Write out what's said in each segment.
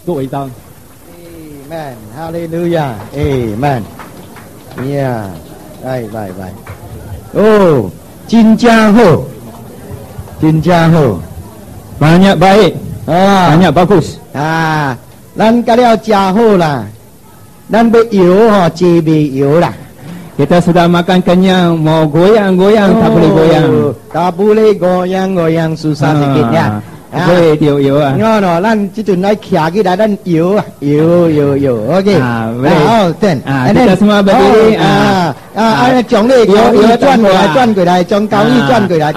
各位当。Amen. Hallelujah. Amen. Yeah. Baik. Oh, cinta ho. Banyak baik. Banyak bagus. Dan kalau jauh lah. Dan berio lah. Kita sudah makan kenyang, mau goyang-goyang tak boleh goyang. Tak boleh goyang susah sikit ya. Boleh yếu à. No, lan chỉ chuẩn nói khía cái đã đang yếu. Ok. Boleh. Kita semua berdiri. Ai chống đi, choan người này, chống cao y choan người này.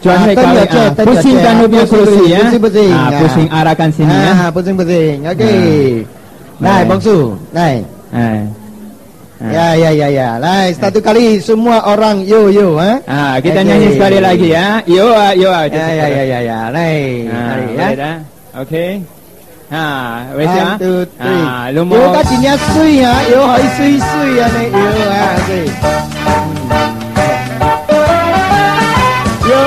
Cuan mereka pusing kanupnya kursi ya. Pusing arahkan sini ya. Pusing. Ok. Này, bang Su. Này. Ya. Lai, satu kali semua orang yo kita nyanyi sekali lagi ya. Yo. Ya. Lai. Ya. Okey. Wes ya. 1 2 3. Lu mau. Yo ka jinya sui ya. Yo hai sui ya ni. Yo okey. Yo.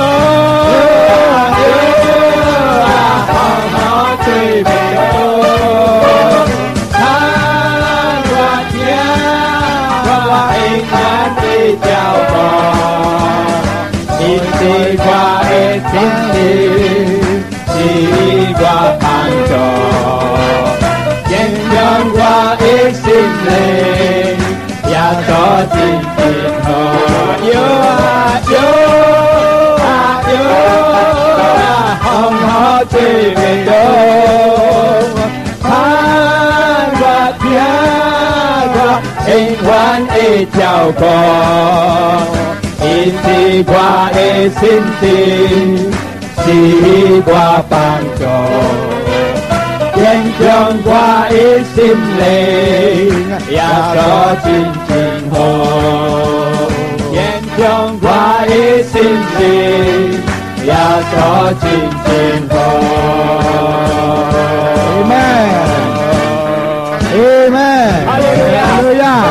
Chào con, in đi qua e xin tin, đi qua bằng trò, dân trong qua e xin lên, ya cho chín hồ, dân trong qua e xin lên, ya cho chín hồ. Amen. Hallelujah.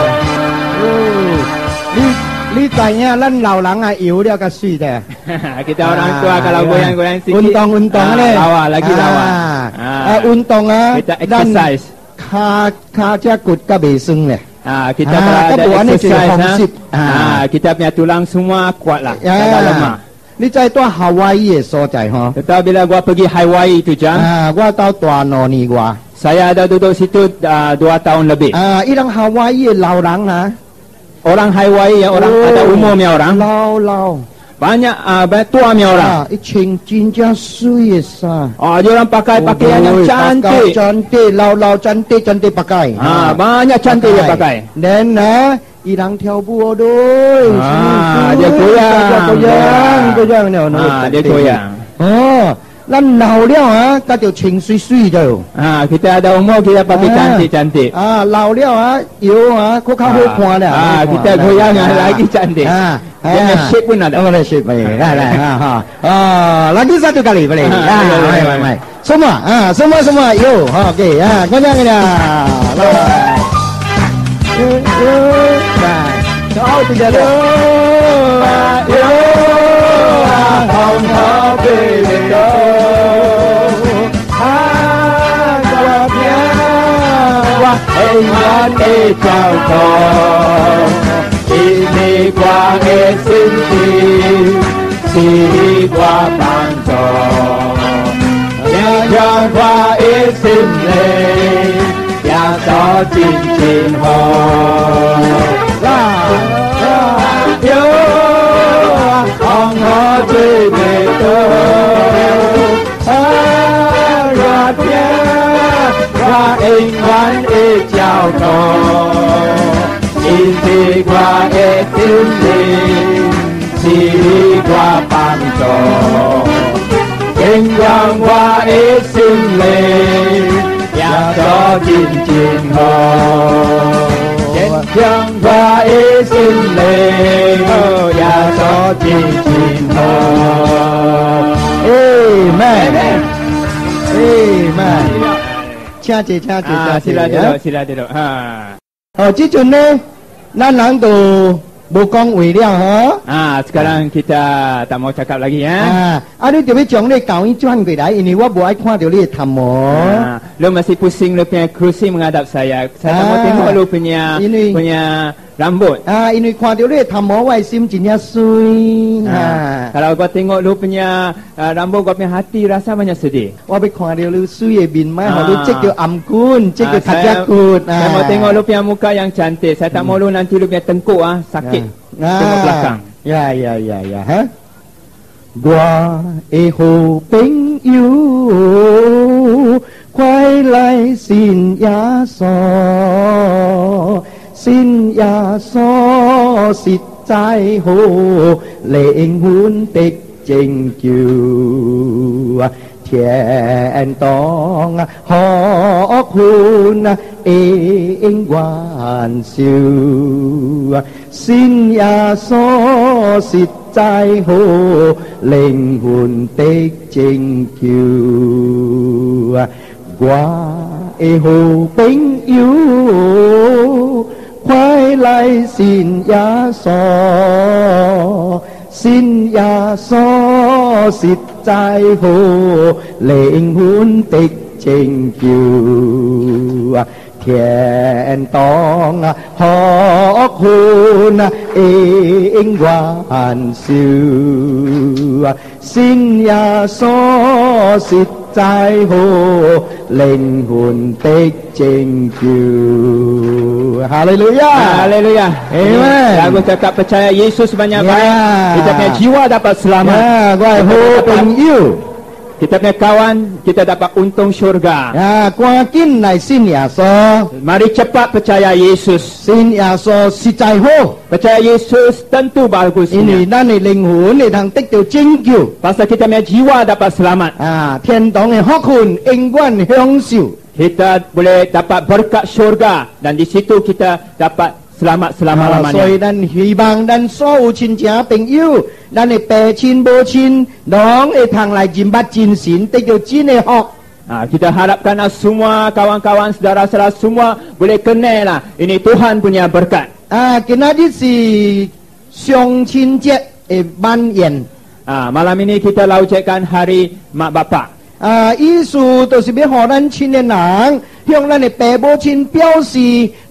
Li tanya lan lau lang yếu dia ka sui deh. Kita orang tua kalau goyang-goyang sikit. Untong ni. Lawa. Untong kita exercise. Ka jakut ka besung ni. Kita ada exercise. Kita punya tulang semua kuat lah. Tak lemah. Ni在到Hawaii 所在哈。Tahu bila gua pergi Hawaii tu jam. Gua tahu tua noni gua. Saya ada duduk situ 2 tahun lebih. Ilang Hawaii lau lang ha. Orang Hawaii yang orang ada umumnya orang. Lau. Banyak tuanya orang. Icing cinta sui sa. Dia orang pakai pakaian yang cantik. Cantik, lau cantik pakai. Banyak cantik dia pakai. Dan ilang tiao buo doi. Dia goyang. Dia goyang. Lan lau liao ka jiu qing sui jiu. Kita ada umur kita pakai cantik. Lau liao yếu ko ka ho kwan liao. Kita goyang lagi cantik. Dia shape pun ada. Shape baik. Lagi satu kali boleh. Baik. Semua. Yo. Okey. Goyang ni dah. Kau tidak ada. Yo. Hong Kong baby go. Anh vẫn đi chào con, đi qua nghe xin đi qua bàn trò, nhà qua ít xin lên, nhà cho chín hồ, yêu ông họ chơi về anh vẫn đi chào con, đi qua e tin đi qua bàn trò, anh vẫn qua e xin lên, nhà cho chín hồ, anh vẫn qua e xin lên, nhà cho chín hồ. Amen. Cha chị. Sila duduk. Ci chuẩn này, nan lang tu Bukong wei liao ha. Sekarang kita tak mau cakap lagi ya. Ni dia将你教义转过来，因为我不爱看到你tham mo. Lu masih pusing lu punya kerusi menghadap saya. Saya tak mau tengok lu punya rambut. Ini 看到你tham mo， 我心真正水。Kalau kau tengok lu punya rambut, kau punya hati rasa banyak sedih. 我要看到你水的面嘛，好你这叫暗棍，这叫塔加棍。Saya mau tengok lu punya muka yang cantik. Saya tak mau lu nanti lu punya tengkuk sakit. Tengok belakang. Ya, ha. 我的好朋友，快來信耶穌，信耶穌實在好，靈魂的拯救。天當可寬應還笑，信耶穌實在好，靈魂的拯救。我的好朋友，快來信耶穌，信耶穌實在好，靈魂的拯救。天當可寬應還笑，信耶穌實在好，靈魂的拯救。Haleluya, haleluya. Amen. Lagu cakap percaya Yesus banyak-banyak. Kita punya jiwa dapat selamat. Kita punya kawan, kita dapat untung syurga. Mari cepat percaya Yesus. Percaya Yesus tentu bagusnya. Pasal kita punya jiwa dapat selamat. Kita boleh dapat berkat syurga dan di situ kita dapat selamat selama-lamanya. Kita harapkan semua kawan-kawan, saudara-saudara semua boleh kenal lah. Ini Tuhan punya berkat. Malam ini kita laucapkan hari Mak Bapak. 意思就是要互咱亲的人向咱的父母亲表示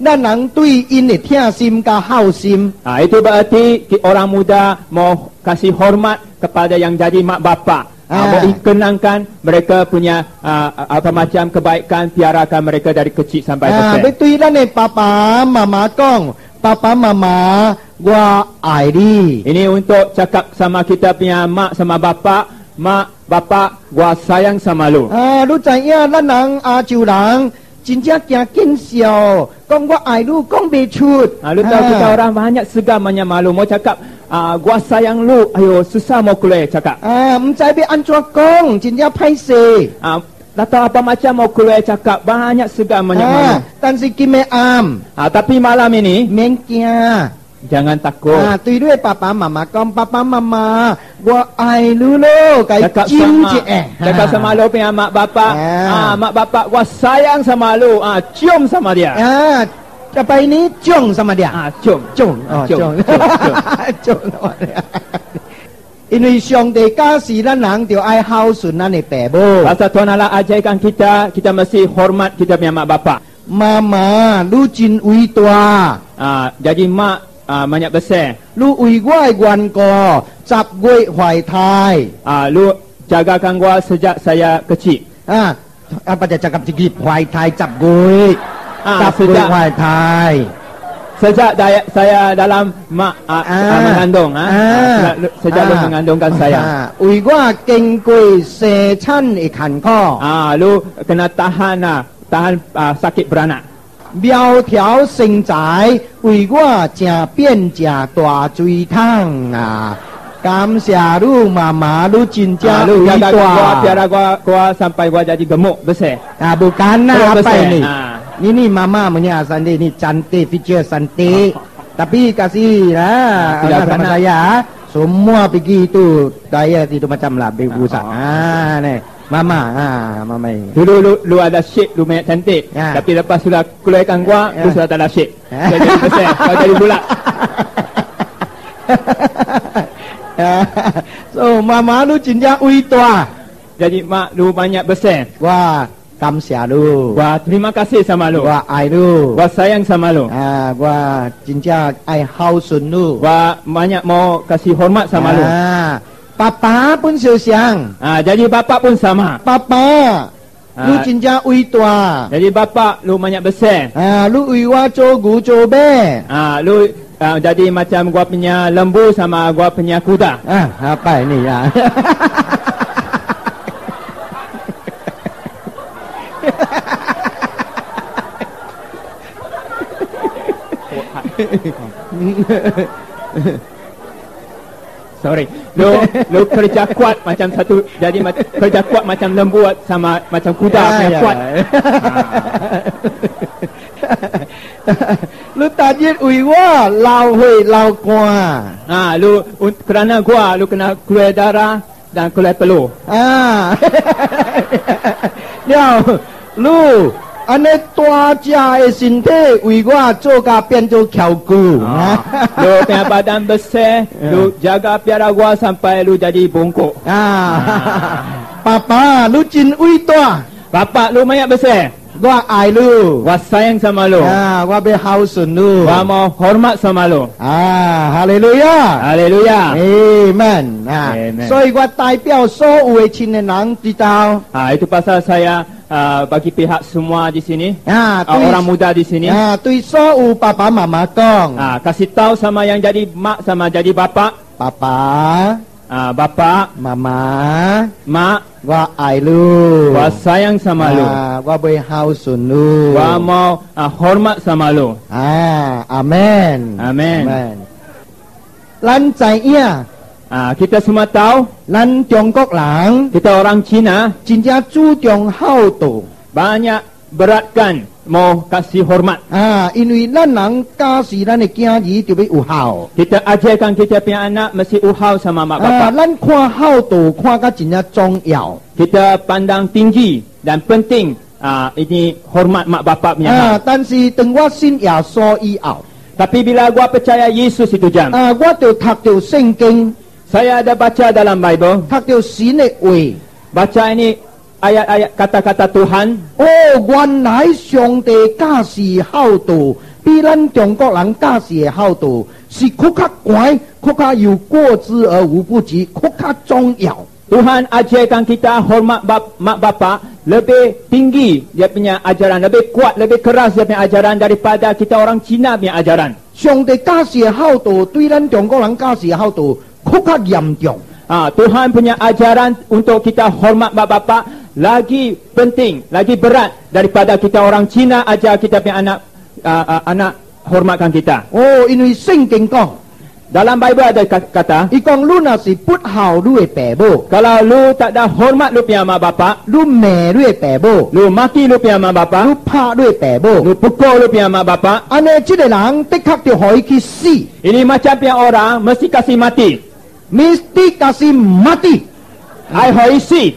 咱人对因的疼心和好心。Itu berarti orang muda mau kasih hormat kepada yang jadi mak bapak. Mau kenangkan mereka punya apa macam kebaikan, piarakan mereka dari kecil sampai besar. 要对咱的爸爸妈妈讲，爸爸妈妈，我爱你。 Ini untuk cakap sama kita punya mak sama bapak. Mak, bapak, gua sayang sama lu. 你知影咱人亞洲人真正驚見笑，講我愛你講不出。Lu tahu kita orang banyak segan banyak malu mau cakap gua sayang lu, ayo susah mau keluar cakap. 唔知要安怎講，真正歹勢。Tak tahu apa macam mau keluar cakap, banyak segan banyak malu. 但是今日暗， Tapi malam ini 免驚。 jangan takut. 對你爸爸媽媽講，爸爸媽媽，我愛你咯，該 Cakap 尖 sama, 嘅。 cakap sama lu punya mak bapak. Mak bapak gua sayang sama lu. Cium sama dia. apa ini cium sama dia. Cium. Cium. Cium sama dia. Ini 上帝假使咱人就愛孝順咱的父母。 Pasal Tuhan Allah ajarkan kita mesti hormat kita punya mak bapak. Mama, lu真偉大。 Jadi mak banyak besar. 你為我的緣故10月懷胎。 Lu jagakan gua sejak saya kecil. Apa dia cakap sedikit懷胎10月。10月懷胎。 Sejak saya dalam mengandung, sejak lu mengandungkan saya. 為我經過生產的坎坷。 Lu kena tahan sakit beranak. 苗條生仔為我正變正大水桶啊！感謝你媽媽，你真正偉 jaga 大。 gua, piara gua sampai gua jadi gemuk besar. Bukan apa besar. ini? Ini mama punya Santi, ini cantik, feature cantik. Tapi kasih lah sama saya. Semua pergi itu diet itu macam lah berusaha. Nih. Mama, mama ini. Dulu lu ada shape, lu banyak cantik. Tapi lepas sudah keluarkan gua, lu sudah tak ada shape. Kau jadi besar, kau jadi bulat. So mama lu 真正伟大 Jadi mak lu banyak besar. 我感谢你 Wah, terima kasih sama lu. 我爱你 Wah, sayang sama lu. 我真正爱孝顺你 Wah, banyak mau kasih hormat sama lu. 爸爸本小相 Jadi bapak pun sama. 爸爸 lu 真正伟大 Jadi bapak lu banyak besar. lu 为我做牛做马 Lu jadi macam gua punya lembu sama gua punya kuda. apa ini ya Sorry. Lu kerja kuat macam satu, jadi kerja kuat macam lembu sama macam kuda punya kuat. lu tajir 为我流血流汗 Lu kerana gua lu kena keluar darah dan keluar peluh. 了lu 安尼大只的身体为我做甲变做翘骨 Lu punya badan besar, lu jaga piara gua sampai lu jadi bongkok. 爸爸 lu 真伟大 Bapak lu banyak besar. 我爱你 Gua sayang sama lu. 我要孝顺你 Gua mau hormat sama lu. 哈利路亚 Haleluya. Amen. Amen. 所以我代表所有的亲的人知道 Itu pasal saya bagi pihak semua di sini, 对 orang muda di sini, 对所有爸爸妈妈讲 kasih tahu sama yang jadi mak sama jadi bapak, 爸爸 bapak, 妈妈 mak, 我爱你 gua sayang sama lu. 我要孝顺你 Gua mau hormat sama lu. 阿门 Amen. 咱知影 Kita semua tahu 咱中国人 kita orang Cina 真正注重孝道 banyak beratkan mau kasih hormat. 因为咱人家是咱的囝儿就要有孝 Kita ajarkan kita punya anak mesti uhau sama mak bapak. 咱看孝道看甲真正重要 Kita pandang tinggi dan penting ini hormat mak bapak punya hak. 但是当我信耶稣以后 Tapi bila gua percaya Yesus itu jam, 我就读到圣经 saya ada baca dalam Bible, 讀到神的話 baca ini ayat-ayat kata-kata Tuhan. 原來上帝假是孝道比咱中國人假是的孝道是更加乖更加有過之而無不及更加重要 Tuhan ajarkan kita hormat mak bapak lebih tinggi dia punya ajaran, lebih kuat, lebih keras dia punya ajaran daripada kita orang Cina punya ajaran. 上帝假是的孝道對咱中國人假是的孝道更加嚴重 Tuhan punya ajaran untuk kita hormat mak bapak lagi penting, lagi berat daripada kita orang Cina ajar kita punya anak hormatkan kita. 因為聖經講 Dalam Bible ada kata, 伊講你若是不孝你的爸母 kalau lu tak ada hormat lu punya mak bapak, 你罵你的爸母 lu maki lu punya mak 你 bapak, 拍你的爸母 lu pukul lu punya mak bapak, 安尼這個人的確就可以去死 ini macam punya orang mesti kasih mati. mesti kasih mati I hoisi.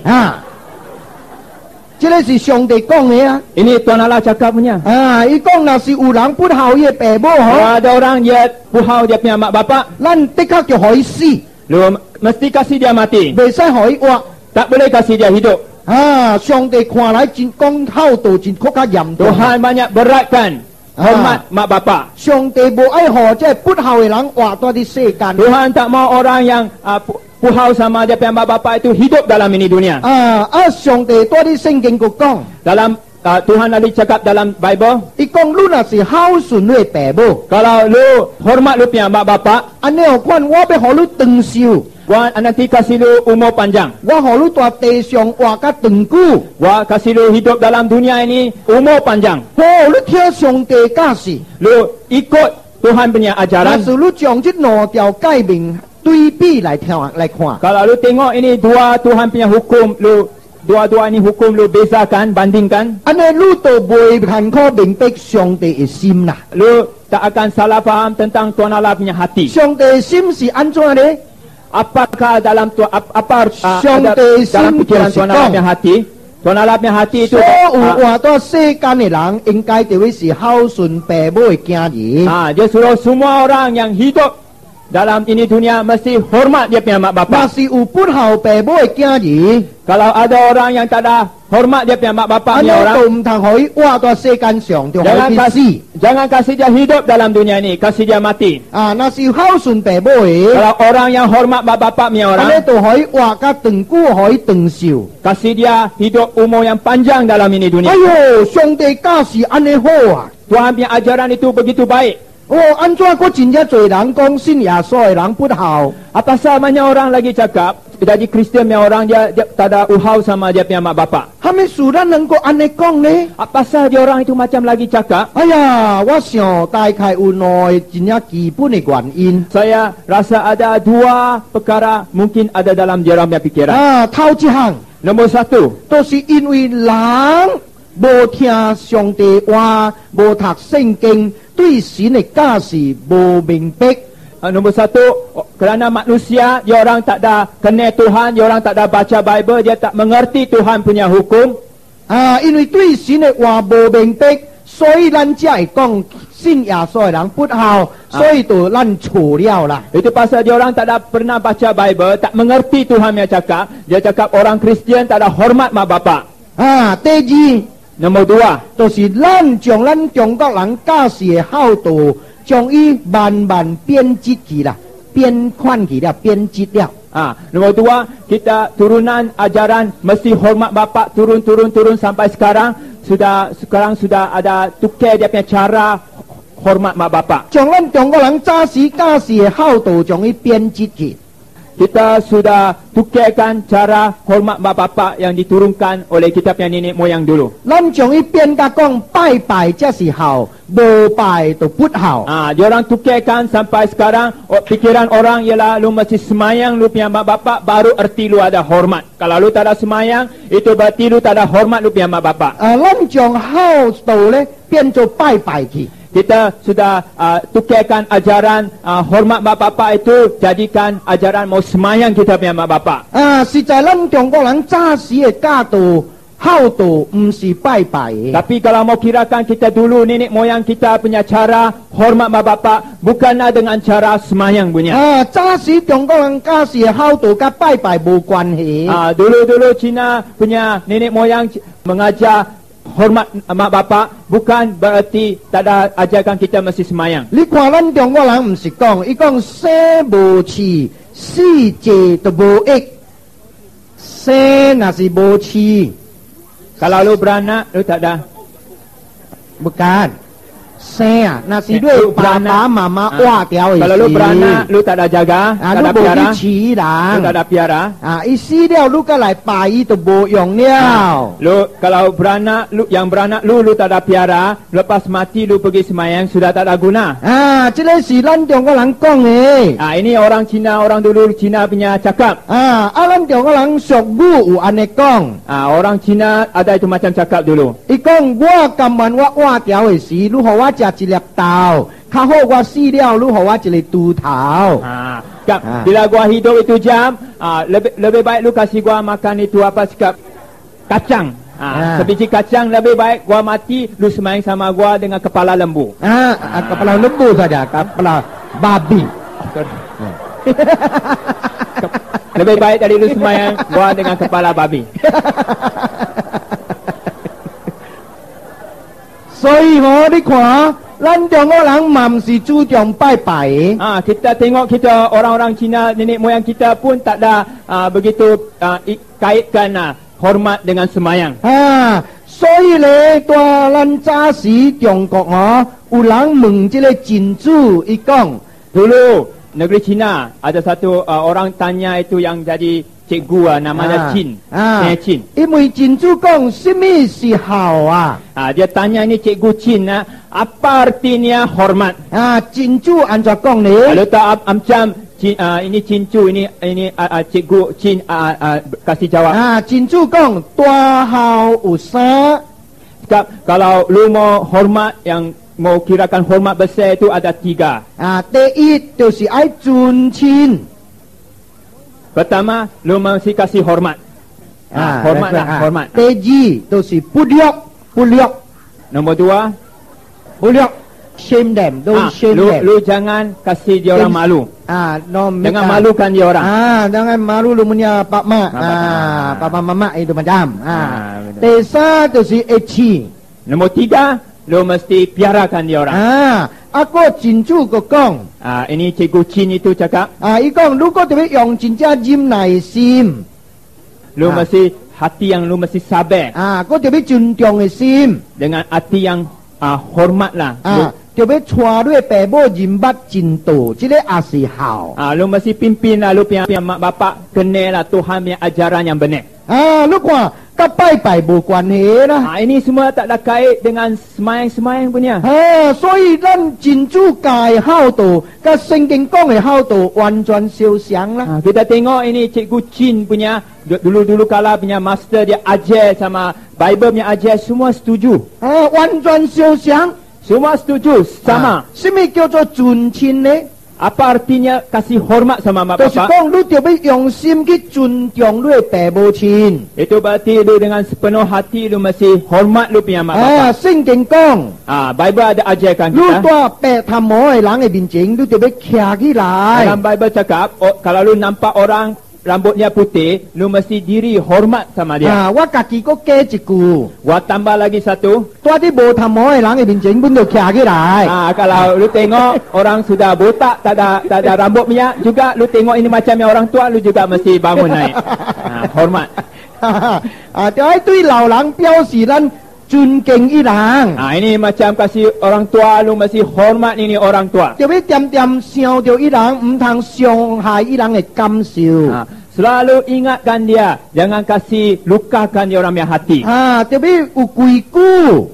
這個是上帝講的 Ini Tuan Allah cakap punya. 伊講若是有人不孝伊的爸母 Kalau ada orang dia puhau dia punya mak bapak, 咱的確就可以死 lu mesti kasih dia mati. 袂使可以活 Tak boleh kasih dia hidup. 上帝看來真講孝道真更加嚴重 Tuhan banyak beratkan hormat mak bapak. 上帝無愛何這不孝的人活在啲世間 Tuhan tak mau orang yang puhau sama dia punya mak bapak itu hidup dalam ini dunia. 上帝在啲聖經佢講 Dalam Tuhan ada cakap dalam Bible, 伊講你若是孝順你的爸母 kalau lu hormat lu punya mak bapak, 安尼有款我要互你長壽 gua nanti kasih lu umur panjang. 我互你在地上活甲長久 Gua kasih lu hidup dalam dunia ini umur panjang. 你聽上帝假是 Lu ikut Tuhan punya 但 ajaran. 是你將這兩條誡命對比來看 Kalau lu tengok ini dua Tuhan punya hukum, lu dua-dua ini hukum lu bezakan, bandingkan, 安尼你就袂限可明白上帝的心啦 lu tak akan salah faham tentang Tuhan Allah punya hati. 上帝的心是安怎呢 Apakah dalam apa Siyang ada dalam pikiran Tuhan Allah punya hati? Tuhan Allah punya hati itu 所有活在世間的人應該就會是孝順爸母的囝兒 dia suruh semua orang yang hidup dalam ini dunia mesti hormat dia punya mak 若 bapak. 是有不孝爸母的囝兒， Kalau ada orang yang tak ada hormat dia punya mak bapak 安尼 punya orang, 都唔通可以活在世間上，就可 jangan 以 kasih, 死。 jangan kasih dia hidup dalam dunia ini, kasih dia mati. 啊，若是有孝順爸母的， Kalau orang yang hormat mak bapak punya 安尼 orang, 就可以活甲長久，可以長壽。 kasih dia hidup umur yang panjang dalam ini 哎 dunia. 呦，上帝教是安尼好啊！ Tuhan punya ajaran itu begitu baik. 哦，安怎個真正多人講信耶穌的人不孝？ Apa samanya orang lagi cakap, jadi Kristian punya orang dia tak ada uhau sama dia punya mak bapak. 係咪事咱能夠安尼講呢？ Apa sah dia orang itu macam lagi cakap? 哎呀，我想大概有兩個真正基本的原因。 Saya rasa ada dua perkara mungkin ada dalam dia orang punya pikiran. 啊，頭一項 Nombor satu, 都是因為人無聽上帝話，無讀聖經，對神的教是無明白。 nombor satu, kerana manusia, dia orang tak ada kenal Tuhan, dia orang tak ada baca Bible, dia tak mengerti Tuhan punya hukum. 啊，因為對神的話無明白，所以咱才會講信耶穌的人不孝，所以就咱錯了啦。 Itu pasal dia orang tak ada pernah baca Bible, tak mengerti Tuhan yang cakap. Dia cakap orang Kristian tak ada hormat mak bapak. 啊，第二。 Nombor dua, 就是咱將咱中國人教示的孝道，將伊慢慢編輯去啦，編款去了，編輯了。 Nombor dua, kita turunan ajaran mesti hormat bapak turun sampai sekarang sudah ada tukar dia punya cara hormat mak bapak. 將咱中國人早時教示的孝道，將伊編輯去。 Kita sudah tukarkan cara hormat mak bapak yang diturunkan oleh kita punya nenek moyang dulu. 咱將伊編甲講拜拜才是孝，無拜就不孝。 Dia orang tukarkan sampai sekarang pikiran orang ialah lu mesti semayang lu punya mak bapak baru erti lu ada hormat. Kalau lu tak ada semayang itu berarti lu tak ada hormat lu punya mak bapak. 咱將孝道咧變做拜拜去。 Kita sudah tukarkan ajaran hormat mak bapak itu jadikan ajaran mau semayang kita punya mak bapak. 實在咱中國人早時的教導孝道唔是拜拜的。 Tapi kalau mau kirakan kita dulu nenek moyang kita punya cara hormat mak bapak bukanlah dengan cara semayang punya. 早時中國人教示的孝道甲拜拜無關係。 Dulu-dulu Cina punya nenek moyang mengajar hormat mak bapak bukan berarti tak ada ajarkan kita mesti semayang. 你看咱中國人唔是講，伊講生無氣，死者就無益。生若是無氣， Kalau lu beranak lu tak ada. bukan. 生啊，那是對爸爸媽媽活掉的 Kalau lu beranak lu tak ada jaga, tak 你 ada 無 piara, 去飼 lu tak 人。 ada piara. 伊死了，你再來拜伊就無用了。 Lu kalau beranak lu yang beranak lu tak ada piara, lepas mati lu pergi semayang sudah tak ada guna. 這個是咱中國人講的。 Ini orang Cina, orang dulu Cina punya cakap. 咱中國人俗語有安尼講。 Orang Cina ada itu macam cakap dulu. 伊講我甘願我活掉的時，你互我食一粒豆，較好我死了，你互我一個豬頭。 Bila gua hidup itu jam, lebih baik lu kasih gua makan itu apa sikap kacang. Sebiji kacang lebih baik gua mati, lu semayang sama gua dengan kepala lembu. Kepala lembu saja, kepala babi. Lebih baik dari lu semayang gua dengan kepala babi. 所以你看，咱中國人嘛唔是注重拜拜的。 Kita tengok kita orang-orang Cina, nenek moyang kita pun tak ada begitu kaitkan hormat dengan semayang. 所以咧，在咱早時中國有人問這個真主，伊講。 Dulu negeri Cina ada satu orang tanya itu yang jadi cikgu namanya Chin. Chin. 因為真主講什麼是孝啊？ Dia tanya ini cikgu Chin, apa artinya hormat? 真主按怎講呢？ Lalu tak macam ini cincu ini cikgu Chin kasih jawab. 真主講大孝有三。 Kalau lu mau hormat yang mau kirakan hormat besar itu ada 3. 第一就是愛尊親。 Pertama, lu mesti kasih hormat. Hormatlah, hormat. 第二就是不略，不略， Nombor 2, 不略。shame them, don't shame them. Lu jangan kasih dia orang malu. No, Jangan malukan dia orang. Jangan malu lu punya pak mak. Papa mama itu macam. betul. Tesa tu si eci. Nombor 3, lu mesti piarakan dia orang. Aku cincu ke kong. Ini Cikgu Chin itu cakap. Ikong, lu kau tebe yang cinca jim nai sim. Lu mesti hati yang lu mesti sabar. Kau tebe juntiong sim. Dengan hati yang hormatlah. Tebe cua dua pebo jimbat cintu. Cile asi hao. Lu mesti pimpin lah lu punya mak bapak kenal lah Tuhan punya ajaran yang benar. Lu kuah kapai bukan he lah. Ini semua tak ada kait dengan semayang punya. So dan cincu kai hao tu, ke sengking kong he hao tu, wan juan siu siang lah. Kita tengok ini Cikgu Chin punya dulu kala punya master dia ajar sama Bible punya ajar semua setuju. Wan juan siu siang. Semua setuju sama. Simi kyo cho jun chin ne. Apa artinya kasih hormat sama mak Tosi bapak? kong lu tiap yang sim ki jun tiong lu pebo chin. Itu berarti lu dengan sepenuh hati lu mesti hormat lu punya mak bapak. Sing keng kong. Bible ada ajarkan Lu kita. tua pe tham mo ai lang ai bin jing lu tiap kia ki lai. Dalam Bible cakap, kalau lu nampak orang rambutnya putih, lu mesti diri hormat sama dia. Wa kaki ko ke jiku. Gua tambah lagi satu. Tua di bo tham mo ai lang ai bin jing pun tu kia ki lai. Kalau lu tengok orang sudah botak, tak ada rambut punya, juga lu tengok ini macamnya orang tua, lu juga mesti bangun naik. Hormat. Dia itu lau lang piao si lan jun keng i lang. Ini macam kasih orang tua, lu mesti hormat ini orang tua. Dia tiam siau dia i lang, tang siong hai i lang ai kam siu. Selalu ingatkan dia, jangan kasih lukakan dia orang punya hati. Dia ukuiku.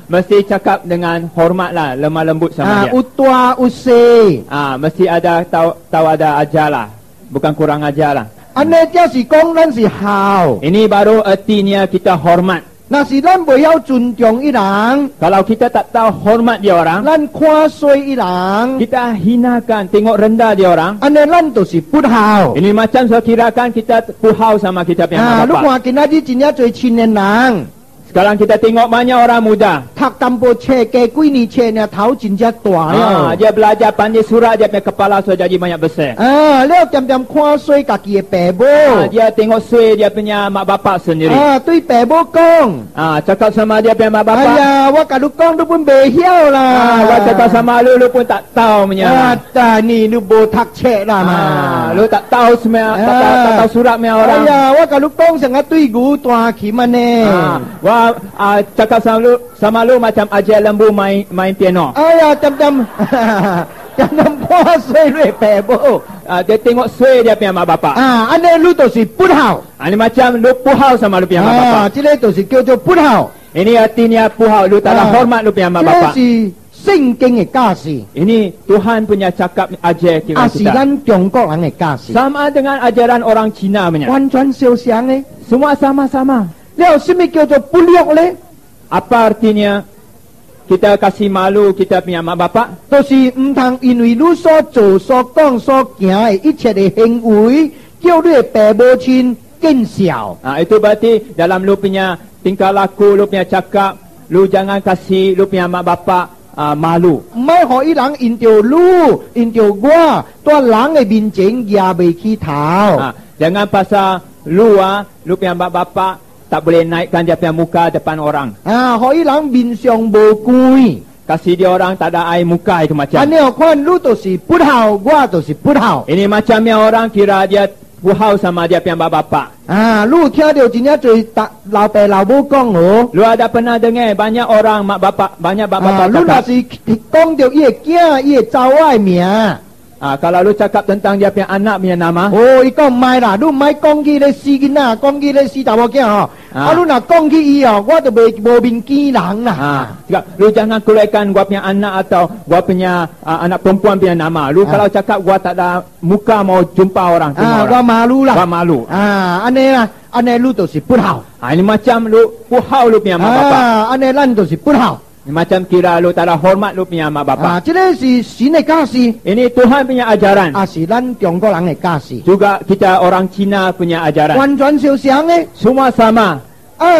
Mesti cakap dengan hormatlah, lemah lembut sama dia. Utua use. Mesti ada tahu ada ajarlah, bukan kurang ajarlah. Ane dia si kong dan si hao. Ini baru artinya kita hormat. Nah si lan boyau juntiong i lang. Kalau kita tak tahu hormat dia orang, Lan kwa sui i lang. kita hinakan, tengok rendah dia orang. Ane lan tu si put hao. Ini macam saya kirakan kita puhau sama kita punya mak Lu bapak. kwa kina di jinya cuy cinen lang. Sekarang kita tengok banyak orang muda. Tak tampo che ke kui ni che nya tau jinja tua ya. Dia belajar pandai surat, dia punya kepala sudah jadi banyak besar. Leo tiam kwa sui kaki e pebo. Dia tengok sui dia punya mak bapak sendiri. Tui pebo kong. Cakap sama dia punya mak bapak. Wa kadu kong tu pun behiau lah. Wah cakap sama lu pun tak tahu punya. Ni lu botak che lah ma. Lu tak tahu semua, tak tahu surat punya orang. Wa kadu kong sangat tui gu tua kimane. Cakap sama lu macam ajar lembu main piano. Jam puasa lu pebo. Dia tengok sui dia punya mak bapak. Ane lu tu si put hao. Ini macam lu puhau sama lu punya mak bapak. Cile tu si kyo jo put hao. Ini artinya puhau, lu tak ada hormat lu punya mak bapak. Si sing keng e kasi. Ini Tuhan punya cakap ajar kita. Asilan Tiongkok lang e kasi. Sama dengan ajaran orang Cina punya. Wan chuan siu siang e. Semua sama-sama. Leo simi kyo jo puliok le. Apa artinya kita kasih malu kita punya mak bapak? 就是唔通因為你所做所講所行嘅一切嘅行為，叫你嘅父母親見笑。Itu berarti dalam lu punya tingkah laku, lu punya cakap, lu jangan kasih lu punya mak bapak malu. 唔係可以人因着你，因着我，在人嘅面前也未起頭。Jangan pasal lu punya mak bapak tak boleh naikkan dia punya muka depan orang. 可以人面上無貴。 Kasih dia orang tak ada air muka itu macam. 安尼看你就是不好，我就是不好。 Ini macamnya orang kira dia puhau sama dia punya mak bapak. 你有聽到真正最老爸老母講哦？ Lu ada pernah dengar banyak orang mak bapak你若 cakap. 是講到伊個囝、伊個查某嘅名。 Kalau lu cakap tentang dia punya anak punya nama. 伊講唔係啦，你唔係講起咧死囡仔，講起咧死查某囝吼。你若講起伊哦，我就無面見人啦。 Lu jangan keluarkan gua punya anak atau gua punya anak perempuan punya nama. Lu kalau cakap gua tak ada muka mau jumpa orang. 我malu啦。 Gua malu. 安尼啦，安尼你就是不好。 Ini macam lu puhau lu punya mak bapak. 安尼咱就是不好。 Ini macam kira lu tak ada hormat lu punya mak bapak. 這個是神嘅教示， Ini Tuhan punya ajaran. 是咱中國人嘅教示， Juga kita orang Cina punya ajaran. 完全相像嘅。 Semua sama.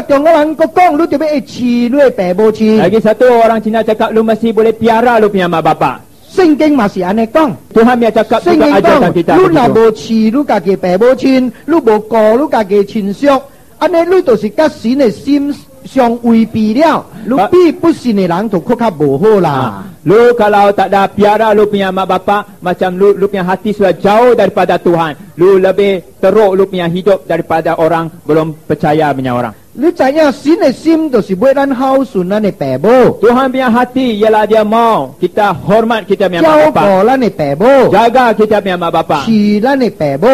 中国人国讲，你特别会饲，你会爸母饲。 Lagi satu orang Cina cakap lu masih boleh piara lu punya mak bapak. 聖經嘛是安尼講， Tuhan punya cakap 聖 juga 經 ajarkan 講， kita 你若 begitu. 無飼，你家己爸母親，你無顧你家己親屬，安尼你就是甲神嘅心相違背了，你比不信嘅人就更加無好啦。 Lu kalau tak ada piara lu punya mak bapak, macam lu punya hati sudah jauh daripada Tuhan. Lu lebih teruk lu punya hidup daripada orang belum percaya punya orang. 你知影神嘅心就是要咱孝順咱嘅爸母， Tuhan punya hati ialah dia mau kita hormat kita punya 照 mak bapak. 顧咱嘅爸母， Jaga kita punya mak bapak. 飼咱嘅爸母。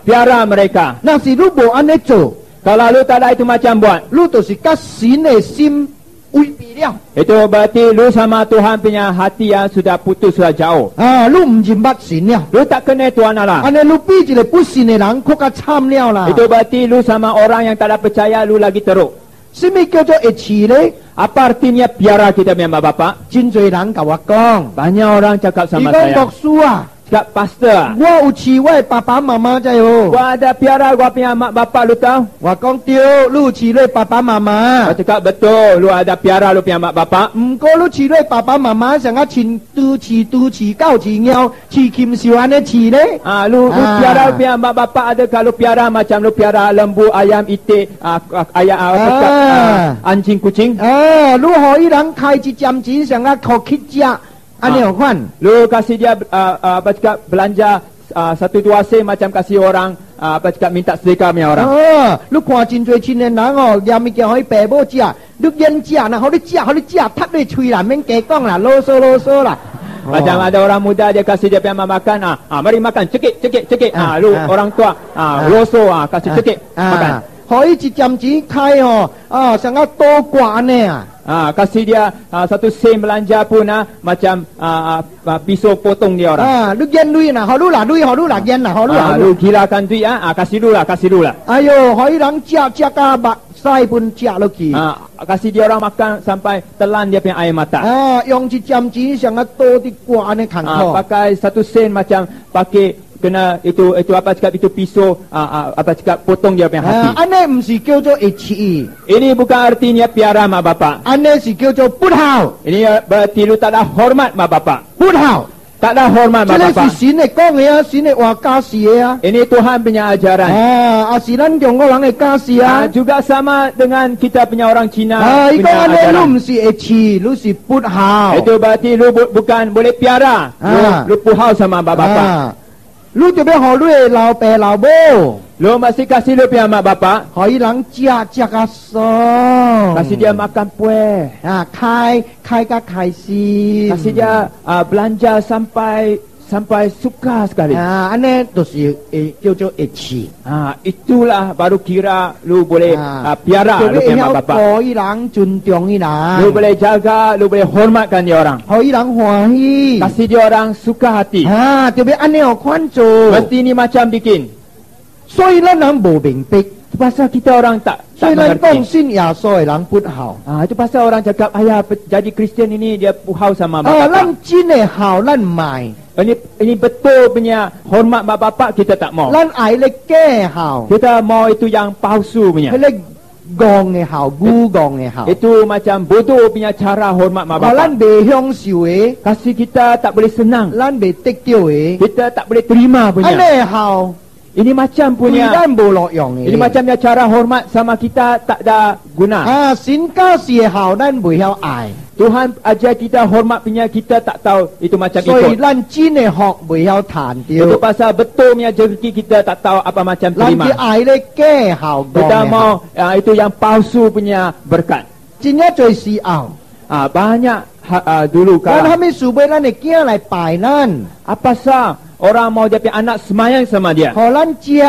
Piara mereka. 若是你無安尼做， Kalau lu tak ada itu macam buat, 你就是甲神嘅心違背了。 itu berarti lu sama Tuhan punya hati yang sudah putus, sudah jauh. 你唔認捌神了， Lu tak kenal Tuhan Allah. 安尼你比一個不信嘅人更加慘了啦。 Itu berarti lu sama orang yang tak ada percaya, lu lagi teruk. 什麼叫做會飼呢？ Apa artinya piara kita punya mak bapak? 真多人甲我講， Banyak orang cakap 伊 sama 講 saya. 牧師啊， Cakap pastor, 我有飼我的爸爸媽媽在哦。 gua ada piara gua punya mak bapak, lu tahu? 我講對，你有飼你的爸爸媽 Gua 媽， cakap betul, lu ada piara lu punya mak bapak. 唔過你飼你的爸爸媽媽成日飼豬飼狗飼貓飼禽獸安尼飼呢？ Lu piara lu punya mak bapak, ada kalau piara macam lu piara lembu, ayam, itik, anjing, kucing. 你可以人開一針錢成日學去食，安尼有款。 Lu kasih dia apa cakap belanja 1-2 sen macam kasih orang apa cakap minta sedekah punya orang. 你看真多青年人哦，嫌物件可以爸母食，你免食啦，互你食，踢你喙啦，免加講啦，囉嗦啦。 Macam ada orang muda dia kasih dia punya makan, mari makan, cekik. Lu orang tua, loso, kasih cekik, makan. 可以一針錢開哦，成日多掛安尼啊。 Kasih dia 1 sen belanja pun macam pisau potong dia orang. 你捐鐳啦，互你啦鐳，互你啦捐啦，互你啦。 Lu gilakan duit kasih dulu lah. 哎呦，可以人食到目屎本食落去。 Kasih dia orang makan sampai telan dia punya air mata. 用一針錢成日多啲掛安尼空口。 Pakai 1 sen macam pakai kena itu apa cakap itu pisau apa cakap potong dia punya hati. 安尼唔是叫做會飼， Ini bukan artinya piara mak bapak. 安尼是叫做不孝， Ini berarti lu tak ada hormat mak bapak. 不孝。 Tak ada hormat 這 mak 個 bapak. 是神嚟講嘅啊，神嚟話家事嘅啊。 Ini Tuhan punya ajaran. 是咱中國人嘅家事啊。 Juga sama dengan kita punya orang Cina 伊講 punya 安尼， ajaran. 你唔是會飼，你是不孝。 Itu berarti lu bukan boleh piara. Lu puhau sama mak bapak. 你特別好，你嘅老爸老母， Lu masih kasih lu punya mak bapak. 可以人食個爽， Kasih dia makan puas. 開個開心， Kasih dia belanja sampai suka sekali. 安尼就是叫做會飼。 Itulah baru kira lu boleh piara 特 lu 別 punya 要 mak bapak. 可以人尊重伊 Lu 人， boleh jaga, lu boleh hormatkan dia orang. 可以人歡喜。 Kasih dia orang suka hati. 特別安尼有款做， Mesti ni macam bikin. 所以咱人無明白， Pasal kita orang tak 所以咱講 mengerti. 信耶穌嘅人不孝。 Itu pasal orang cakap ayah jadi Kristian ini dia puhau sama mak bapak. 咱真嘅孝，咱唔係， Ini betul punya hormat mak bapak kita tak mau. 咱愛咧假孝， Kita mau itu yang palsu 係 punya. 咧戇嘅孝，孤戇嘅孝。 Itu macam bodoh punya cara hormat mak 話咱 bapak. 未享受嘅， Kasih kita tak boleh senang. 咱未得到嘅， Kita tak boleh terima 安 punya. 尼孝 Ini macam 對 punya. 咱無落用嘅。 Ini macamnya cara hormat sama kita tak ada guna. 神家事嘅孝，咱未曉愛， Tuhan ajar kita hormat punya kita tak tahu itu macam 所以 ikut. 咱真嘅學未曉談 Itu 到， pasal betul punya rezeki kita tak tahu apa macam 咱 terima. 嘅愛咧假孝， Kita 戇嘅孝 mau itu yang palsu punya berkat. 真正最時候， Banyak dulu 咱後 kalau 面數俾咱嘅囝嚟拜咱， apa sah orang mau dia punya anak semayang sama dia. 互咱食。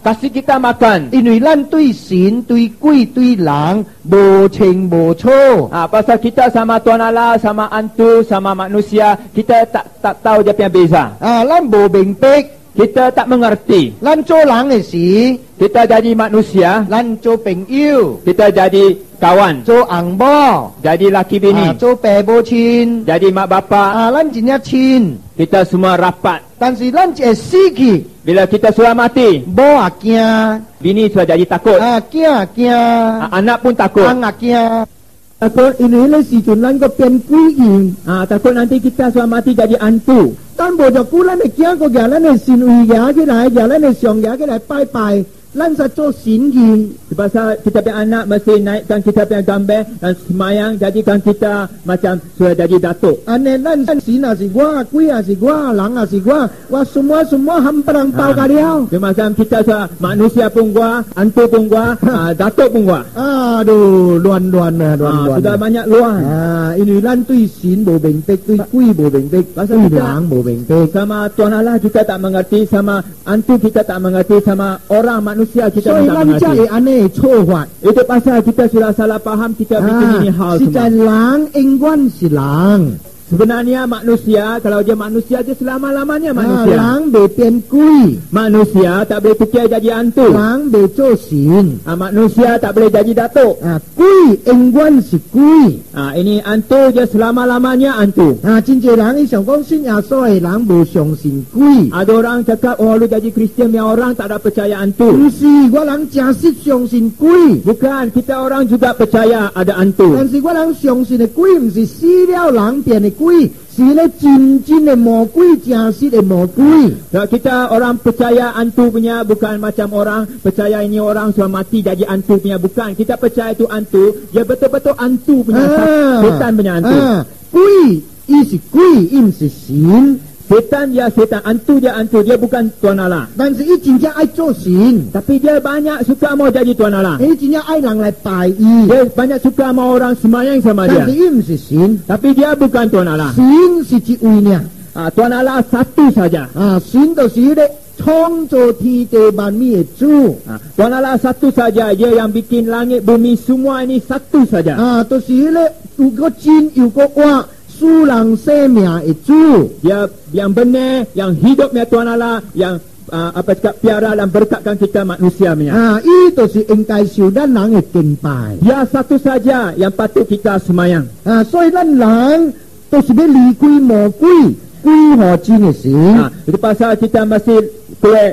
Kasih kita makan. 因為咱對神、對鬼、對人無情無錯， Pasal kita sama Tuhan Allah, sama antu, sama manusia, kita tak tahu dia punya beza. 咱無明白， kita tak mengerti. 咱做人嘅時， Kita jadi manusia, 咱做朋友， kita jadi kawan, 做翁某， jadi laki bini, 做爸母親， jadi mak bapa, 咱真正親。 kita semua rapat. 但是咱會死去， Bila kita sudah mati, 某也驚， bini sudah jadi takut, 囝也驚， anak pun takut. 翁也驚。Takut ini le si chun ko pen kui in. Takut nanti kita sudah mati jadi hantu. Tan bo jo ku lan ne kia ko ga lan ne sin ui ga ke lai ga lan ne siong ga ke lai pai pai. Lan sa cho sin gi. Sebab kita punya anak mesti naikkan kita punya gambar dan semayang jadikan kita macam sudah jadi datuk. Ane lan sin a si gua, kui a si gua, lang a si gua. Wa semua hamparang pau ka liao. Dia macam kita sudah manusia pun gua, hantu pun gua, datuk pun gua. Aduh, luan. Sudah banyak luan. Ini lan tui sin bo beng pek, tui kui bo beng pek, tui lang bo beng pek. Sama Tuhan Allah kita tak mengerti, sama hantu kita tak mengerti, sama orang manusia kita so, tak mengerti. Aneh coba. Itu pasal kita sudah salah faham, kita bikin ini hal si semua. lang ingwan si lang. Sebenarnya manusia, kalau dia manusia dia selama-lamanya manusia. Lang be pian kui. Manusia tak boleh fikir jadi hantu. Lang be cho sin. Manusia tak boleh jadi datuk. Kui ingwan si kui. Ini hantu dia selama-lamanya hantu. Cince lang isang kong sin ya soy lang bo siong sin kui. Ada orang cakap, oh lu jadi Kristian, yang orang tak ada percaya hantu. Si gua lang jasit siong sin kui. Bukan, kita orang juga percaya ada hantu. Dan si gua lang siong sin kui, mesti si liao lang pian kui, si le jin de mo kui, jasit de mo kui. Kita orang percaya hantu punya, bukan macam orang percaya ini orang sudah mati jadi hantu punya, bukan. Kita percaya itu hantu, dia betul-betul hantu punya, setan punya hantu. Kui isi kui, im si sin. Setan dia setan, hantu dia bukan Tuhan Allah. Dan si cinca ai cho sin. Tapi dia banyak suka mau jadi Tuhan Allah. Cinca ai lang lai pai Dia banyak suka mau orang semayang sama dia. Dan si im si sin. Tapi dia bukan Tuhan Allah. Sin si ci uinya. Tuhan Allah satu saja. Sin to si de chong zo ti de ban mi zu. Tuhan Allah satu saja, dia yang bikin langit bumi semua ini satu saja. To si le tu ko jin yu ko wa su lang se mia itu. Dia yang benar, yang hidupnya Tuhan Allah, yang cakap piara dan berkatkan kita manusia punya. Itu si engkai siu dan lang ken pai. Dia satu saja yang patut kita semayang. So dan lang to si be li kui mo kui ho jin si. Itu pasal kita mesti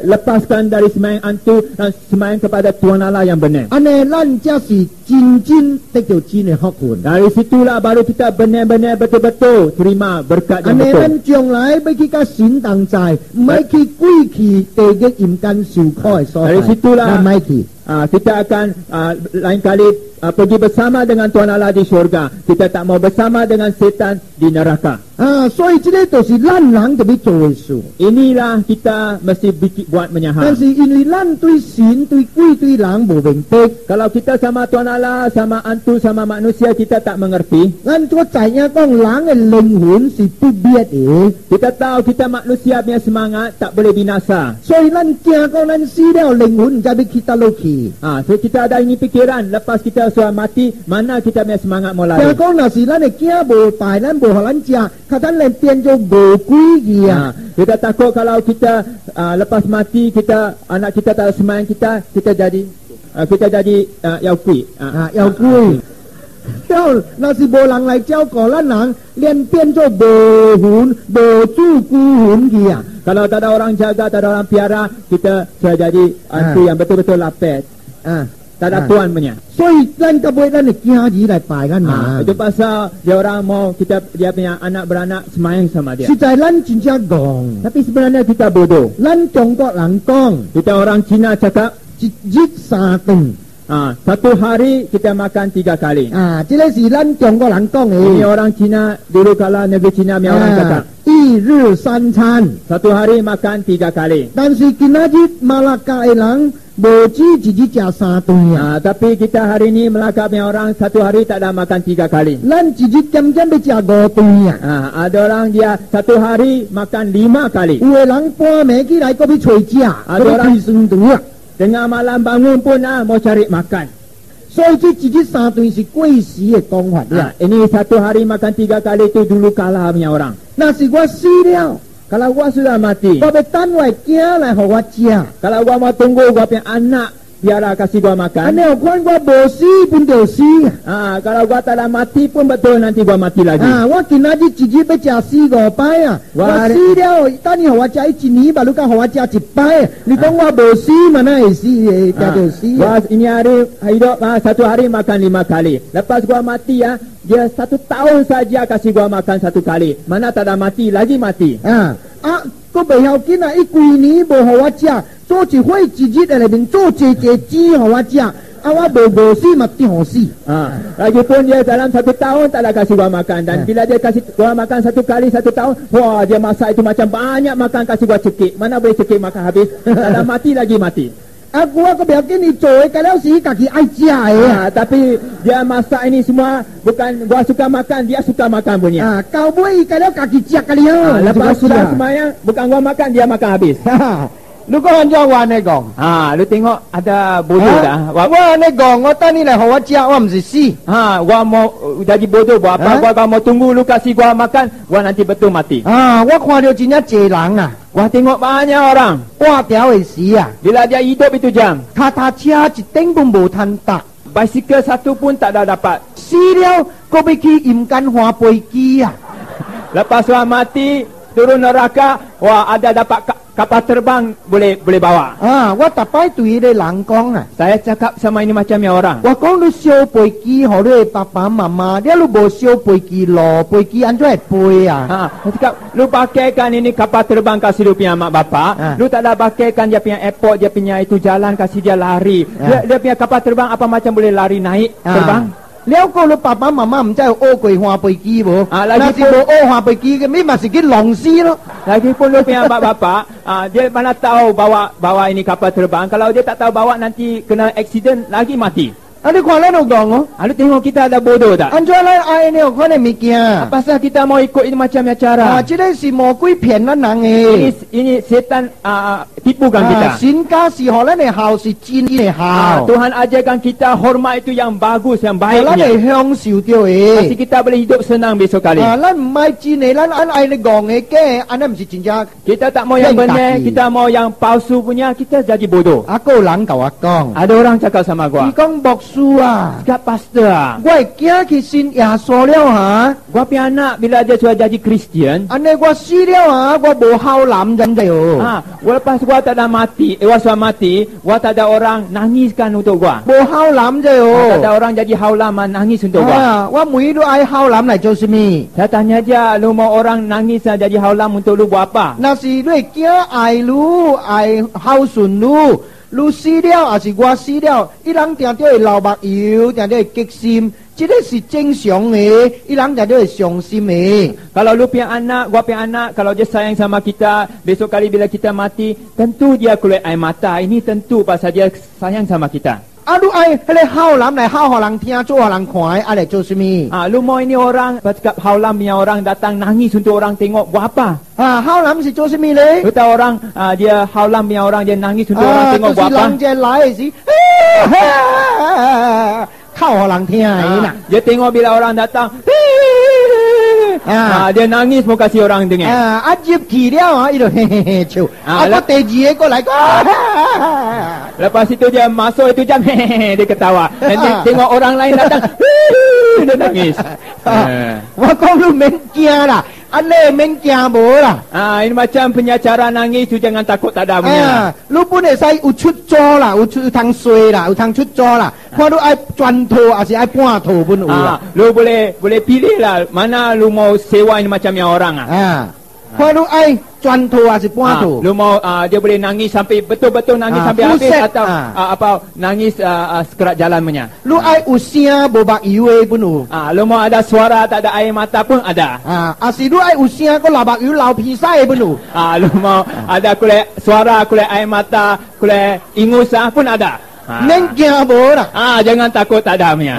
lepaskan dari semayang hantu dan semayang kepada Tuhan Allah yang benar. Ane lan jia si jin tek to jin hok kun. Dari situlah baru kita benar-benar betul-betul terima berkat yang betul. Ane lan jiong lai bagi ka sin dang zai, mai ki kui ki te ge im kan siu khoi so. Dari situlah mai ki. Kita akan lain kali pergi bersama dengan Tuhan Allah di syurga. Kita tak mau bersama dengan setan di neraka. So itu si lan lang de bi zo su. Inilah kita mesti buat menyaham. Dan si ini lan tui sin tui kui tui lang bo beng pek. Kalau kita sama Tuhan Allah, sama hantu, sama manusia kita tak mengerti. Lan tuo zainya kong lang leng hun si pu biet Kita tahu kita manusia punya semangat tak boleh binasa. So lan kia kong lan si deo leng hun jadi kita loki. So kita ada ini pikiran, lepas kita sudah mati, mana kita punya semangat mau lari. Kia kong nasi lan kia bo pai lan bo halan jia, katan len pian jo bo kui gia. Kita takut kalau kita lepas mati, kita anak kita tak semayang, kita jadi yao kui. Yao kui. Yao nasi bo lang lai jiao ko lan lang len pian jo bo hun, bo zu gu hun gia. Kalau tak ada orang jaga, tak ada orang piara, kita sudah jadi hantu yang betul-betul lapet. Tak ada tuan punya. So lan ka boy lan kia ji lai pai kan na. Itu pasal dia orang mau dia punya anak beranak semayang sama dia. Si tai lan cinca gong. Tapi sebenarnya kita bodoh. Lan jong ko lang gong. Kita orang Cina cakap jit sa teng. Satu hari kita makan 3 kali. Cile si lan jong ko lang gong Ini orang Cina dulu kala negeri Cina punya orang cakap. 一日三餐. Satu hari makan 3 kali. Dan si kinajit Malaka elang boji jiji jasa dunia. Tapi kita hari ini Melaka punya orang satu hari tak ada makan 3 kali. Lan jiji jam-jam bejago dunia. Ada orang dia satu hari makan 5 kali. Uelang puan meki lai kopi cui jia. Ada orang sendua. Tengah malam bangun pun mau cari makan. So itu jiji satu isi kui si kong hua dia. Ini satu hari makan 3 kali itu dulu kalah punya orang. Nasi gua si dia. Kalau gua sudah mati, 我要等我的囝来给我吃。 kalau gua mau tunggu gua punya anak biar kasih gua 安 makan. 尼有款我无死本就死。 Kalau gua tak ada mati pun betul nanti gua mati lagi. 我今仔日一日要吃4、5摆啊！我我死了，等你给我吃一年吧，你敢给我吃一摆？你讲我无死嘛，那会死的，定就死。 Gua ini hari hidup satu hari makan 5 kali. Lepas gua mati dia 1 tahun saja kasih gua makan 1 kali. Mana tak ada mati lagi mati. 佫袂要紧啊！伊规年无给我吃，做一伙一日在内面做一钱给我吃，我无死嘛，定死。 Lagipun dia dalam 1 tahun tak ada kasih gua makan. Dan bila dia kasih gua makan 1 kali 1 tahun, wah dia masak itu macam banyak makan kasih gua cekik. Mana boleh cekik makan habis. Tak ada mati lagi mati. 我佫袂要紧，伊做的改了是家己爱吃的。 Tapi dia masak ini semua bukan gua suka makan, dia suka makan punya. 到尾伊改了家己吃个了。 Lepas sudah semayang, bukan gua makan, dia makan habis. 如果按照我安尼讲， Lu tengok ada bodoh dah. 我安尼讲，我等你来给我吃，我唔是死。 Gua mau jadi bodoh buat apa? Gua mau tunggu lu kasih gua makan, gua nanti betul mati. 我看到真正济人啊， Gua tengok banyak orang 半条会死啊， bila dia hidup itu jam, 踏车一顶都无通搭， basikal satu pun tak ada dapat. 死了佫要去阴间换飞机啊。 Lepas gua mati turun neraka, wah ada dapat kapal terbang boleh bawa. 我逐摆对迄个人讲啊， Saya cakap sama ini macamnya orang. 我讲你烧飞机，互你的爸爸妈妈，你如无烧飞机路，飞机安怎会飞啊？ Saya cakap lu pakaikan ini kapal terbang kasih lu punya mak bapak, lu tak ada pakaikan dia punya airport, dia punya itu jalan kasih dia lari. Dia punya kapal terbang apa macam boleh lari naik terbang? 了个你爸爸妈妈唔知有學過換飛機無？lagi 那是無學換飛機嘅，你咪是去浪死咯。 Lagipun lu punya mak bapak, dia mana tahu bawa ini kapal terbang. Kalau dia tak tahu bawa nanti kena accident lagi mati. 你看咱有講哦， Lu tengok kita ada bodoh tak? 按照咱愛呢有看嘅物件。 Pasal kita mau ikut ini macamnya cara. 這個是魔鬼騙咱人嘅。 Ini setan tipukan kita. 神家是互咱嘅孝是真嘅孝， Tuhan ajarkan kita hormat itu yang bagus, yang 咱 baiknya. 係享受到 Pasti 嘅。 kita boleh hidup senang besok kali. 咱唔係真嘅，咱愛你講嘅嘅，安尼唔是真正。 Kita tak mau yang Yang benar, kaki. kita mau yang palsu punya, kita jadi bodoh. 個人甲我講， Ada orang cakap sama 伊 gua, 講牧師啊， cakap pastor 我係驚去信耶穌了嚇。 gua punya anak bila dia sudah jadi Kristian, 安尼我死了啊，我無孝男人的哦， lepas gua tak ada mati, gua sudah mati, gua tak ada orang nangiskan untuk gua. 無孝男的 Tak ada 哦。 orang jadi haulaman nangis untuk gua. 我每都愛孝男嚟做什麼？ Saya tanya dia, lu mau orang nangis jadi haulam untuk lu buat apa? 那是你驚愛你愛孝順你，你死了還是我死了？伊人定定會流目油，定定會激心，這個是正常的，伊人定定會傷心的。 Kalau lu punya anak, gua punya anak, kalau dia sayang sama kita, besok kali bila kita mati, tentu dia keluar air mata. Ini tentu pasal dia sayang sama kita. 你愛迄個孝男來孝互人聽，做互人看的，來做什麼？ Lu mau ini orang, bercakap haulam punya orang datang nangis untuk orang tengok, buat apa? 孝男是做什麼呢？ Lu tahu orang, dia haulam punya orang, dia nangis untuk orang tengok, 就是 buat apa? 人家來的時，靠互人聽的啦。 Dia tengok bila orang datang, dia nangis mau kasih orang dengar. 入去了伊就嘿嘿嘿笑。我第二個過來講， Lepas itu dia masuk itu jam, dia ketawa. Nanti tengok orang lain datang, dia nangis. 我講你免驚啦，安尼免驚無啦。 Ini macam punya cara nangis tu jangan takut tak ada punya. 你本會使有出租啦，有通睡啦，有通出租啦。看你愛全套還是愛半套本有啦。 Lu boleh pilih lah mana lu mau sewa ini macamnya orang. 看你愛全套還是半套。 Lu mau dia boleh nangis sampai betul-betul nangis sampai full habis set. atau apa nangis sekerat jalan punya. 你愛有聲無目油的本有。 Lu mau ada suara tak ada air mata pun ada. 還是你愛有聲個流目油流鼻屎的本有。 Lu mau ada kulit suara, kulit air mata, kulit ingus pun ada. 免驚無啦。 Jangan takut tak ada punya.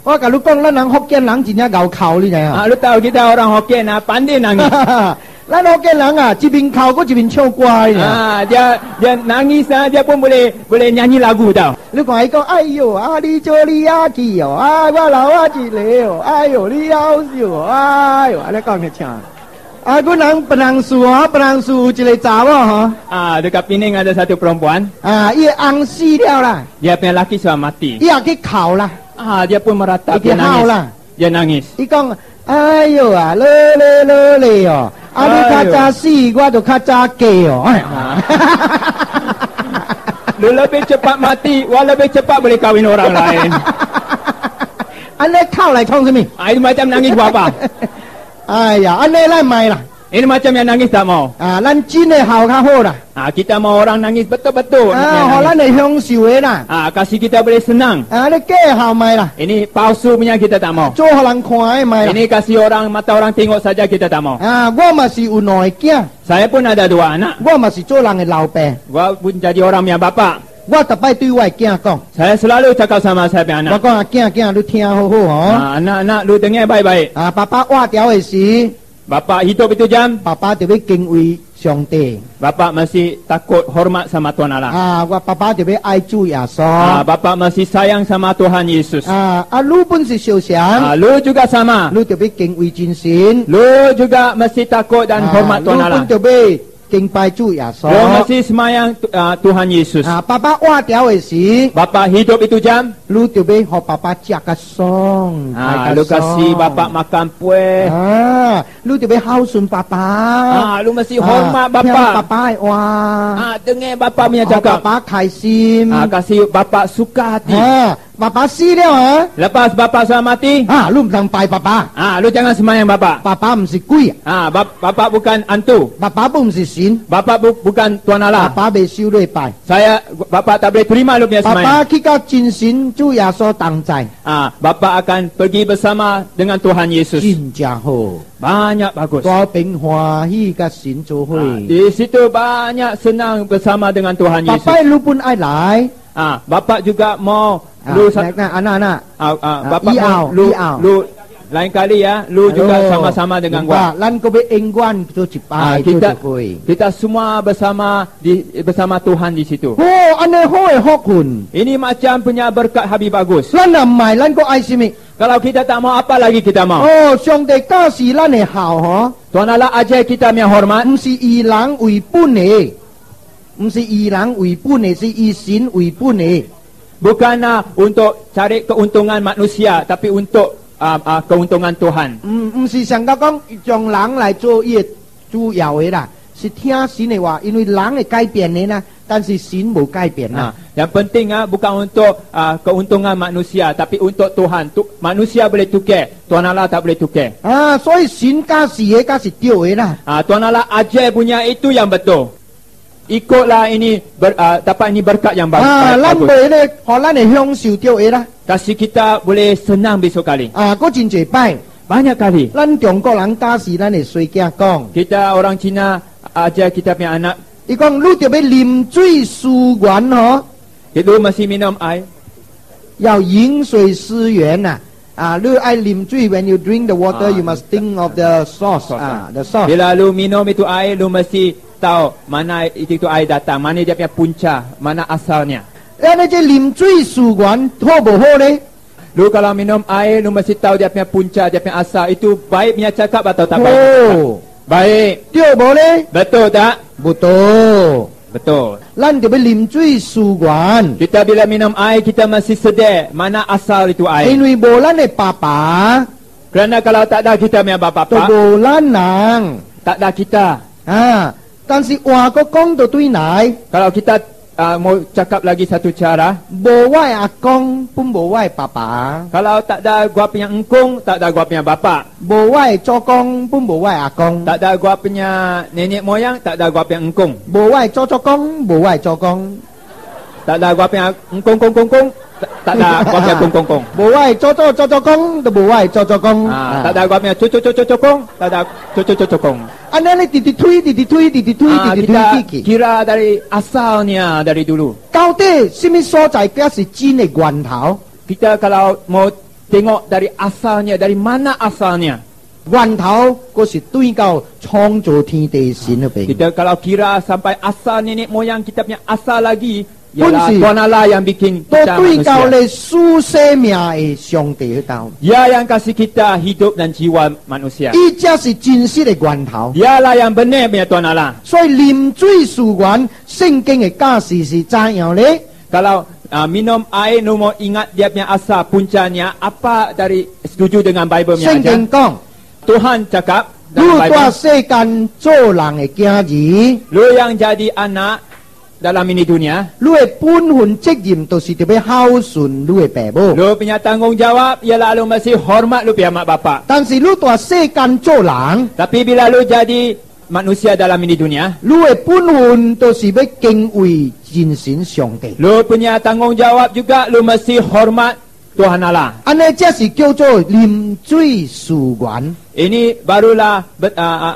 我甲你講，咱人福建人真正咬口，你知影？ Lu tahu kita orang Hokkien pandai nangis. 咱福建人啊，一邊哭個一邊唱歌，你知影？ Dia nangis dia pun boleh nyanyi lagu tau. 你看伊講，哎呦，你做你阿去哦，我留一個哦，哎呦，你好笑哦，哎呦，安尼講你聽。Aku nang penangsu cile cawa ha. Dekat Pening ada satu perempuan. Ia angsi dia lah. Dia punya laki sudah mati. Ia ke kau lah. Dia pun meratap, Dia dia nangis. hau lah. Dia nangis. Ikong ayo le Ada Ayo. kaca si gua tu kaca ke Lu lebih cepat mati, wah lebih cepat boleh kahwin orang lain. Ane kau lai chong simi. Ini macam nangis buat apa? Ane lai mai lah. Ini macam yang nangis tak mau. Lan jin ne hao ka ho lah. Kita mau orang nangis betul-betul. Ho lan ne hyong siu lah. Kasih kita boleh senang. Ne ke hao mai lah. Ini palsu punya kita tak mau. Cho ho lan kuai mai lah. Ini kasih orang, mata orang tengok saja kita tak mau. Gua masih unoi kia. Saya pun ada 2 anak. Gua masih cho lang lao pe. Gua pun jadi orang punya bapa. Gua tapai tu wai kia kong. Saya selalu cakap sama saya punya Gua anak. kong kia lu tiang ho Anak-anak lu dengar baik-baik. Papa wa tiao si. Bapak hidup itu jam. Papa tu be king wi siong te. Bapak masih takut hormat sama Tuhan Allah. Gua papa tu be ai chu ya so. Bapak masih sayang sama Tuhan Yesus. Lu pun si siu xiang. Lu juga sama. Lu tu be king wi jin sin. Lu juga mesti takut dan hormat Tuhan Lu Allah. pun tu be king pai chu ya so. Lu mesti semayang Tuhan Yesus. Papa wa tiao si. Bapak hidup itu jam. Lu tu be ho papa chia ka song. Lu kasih bapak makan pueh. Lu tu be hao sun papa. Lu mesti hormat bapak. Papa wah. Dengar bapak punya cakap. Papa khai sim. Kasih bapak suka hati. Papa si dia Lepas bapak sudah mati. Lu tang pai papa. Lu jangan semayang bapak. Papa mesti kui. Bapak bukan hantu. Papa pun mesti sin. Bapak bukan Tuan Allah. Papa be siu lui pai. Bapak tak boleh terima lu punya semayang. Papa kita jin sin chu ya so tang zai. Bapak akan pergi bersama dengan Tuhan Yesus. Jin jia ho. Banyak bagus. Tua ping hua hi ka sin chu hui. Di situ banyak senang bersama dengan Tuhan Yesus. Papa lu pun ai lai. Bapak juga mau anak-anak. Bapak mau lu lain kali ya, lu juga sama-sama dengan gua. Lan ko be engguan tu cipai kita semua bersama Tuhan di situ. Ane hoi hokun. Ini macam punya berkat habis bagus. Lan mai lan ko ai simi. Kalau kita tak mau, apa lagi kita mau? Xiong de ka si lan ne hao ho. Tuhan Allah ajar kita punya hormat. Msi i lang ui pun ne. Msi i lang ui pun ne, si i sin ui pun ne. Bukan untuk cari keuntungan manusia, tapi untuk keuntungan Tuhan. Msi xiang ka gong zhong lang lai zuo ye zhu yao la. Si tia sin ne wa,因为狼会改变呢啦，但是sin 无改变啦。Yang penting bukan untuk keuntungan manusia, tapi untuk Tuhan. Manusia boleh tukar, Tuhan Allah tak boleh tukar. 所以sin ka si ye ka si dio ye lah. Tuhan Allah ajar punya itu yang betul. Ikutlah ini dapat ini berkat yang bagus. Lan boleh ne, ho lan ne hyong siu dio ye lah. Kasih kita boleh senang besok kali. Ko jin jue bai. Banyak kali. Lan Tiongkok lang ka si lan ne sui kia gong. Kita orang Cina ajar kita punya anak. Ikong lu dia be lim zui su guan ho. Itu masih minum air. Yao yin sui si yuan lu ai lim zui, when you drink the water you must think of the sauce. The sauce. Bila lu minum itu air, lu mesti tahu mana itu air datang, mana dia punya punca, mana asalnya. Ini je lim zui su guan ho bo ho le. Lu kalau minum air, lu mesti tahu dia punya punca, dia punya asal. Itu baik punya cakap atau tak baik? Baik. Dio boleh? Betul tak? Betul. Betul. Lan dia lim zui su guan. Kita bila minum air, kita mesti sedar mana asal itu air. Inui bolan ne papa. Kerana kalau tak ada kita punya bapa, to bolan nang. Tak ada kita. Tan si wa ko kong to tui nai. Kalau kita mau cakap lagi satu cara, bo wai akong pun bo wai papa. Kalau tak ada gua punya engkung, tak ada gua punya bapa. Bo wai cokong pun bo wai akong. Tak ada gua punya nenek moyang, tak ada gua punya engkung. Bo wai cokong, bo wai cokong. Tak ada gua punya engkung tak ada gua punya kong. Bo wai cokong, to bo wai cokong. Tak ada gua punya cokong, tak ada cokong. Anda ni titui kita kira dari asalnya dari dulu. Kau te simi so zai kia si jin ne guan tao. Kita kalau mau tengok dari asalnya, dari mana asalnya. Guan tao ko si tui kau chong zhou tian de xin le bei. Kita kalau kira sampai asal nenek moyang kita punya asal lagi, ialah Pun si. Tuhan Allah yang bikin 都 kita 对到 manusia. 你输生命的上帝去斗， Dia yang kasih kita hidup dan jiwa manusia. 伊才是真实的源头。 Dialah yang benar punya Tuhan Allah. 所以啉水事源，圣经的假释是怎样呢？ Kalau minum air mau ingat dia punya asal puncanya apa dari setuju dengan Bible punya 圣 ajar. 经讲， Tuhan cakap 你 dalam 在 Bible, 世间做人的囝儿， lu yang jadi anak dalam ini dunia, 你的本分责任就是特别孝顺你的爸母。 lu punya tanggungjawab ialah lu mesti hormat lu punya mak bapak. 但是你在世间做人， Tapi bila lu jadi manusia dalam ini dunia, 你的本分就是要敬畏真神上帝。 lu punya tanggungjawab juga lu mesti hormat Tuhan Allah. 安尼这是叫做啉水事源。 Ini barulah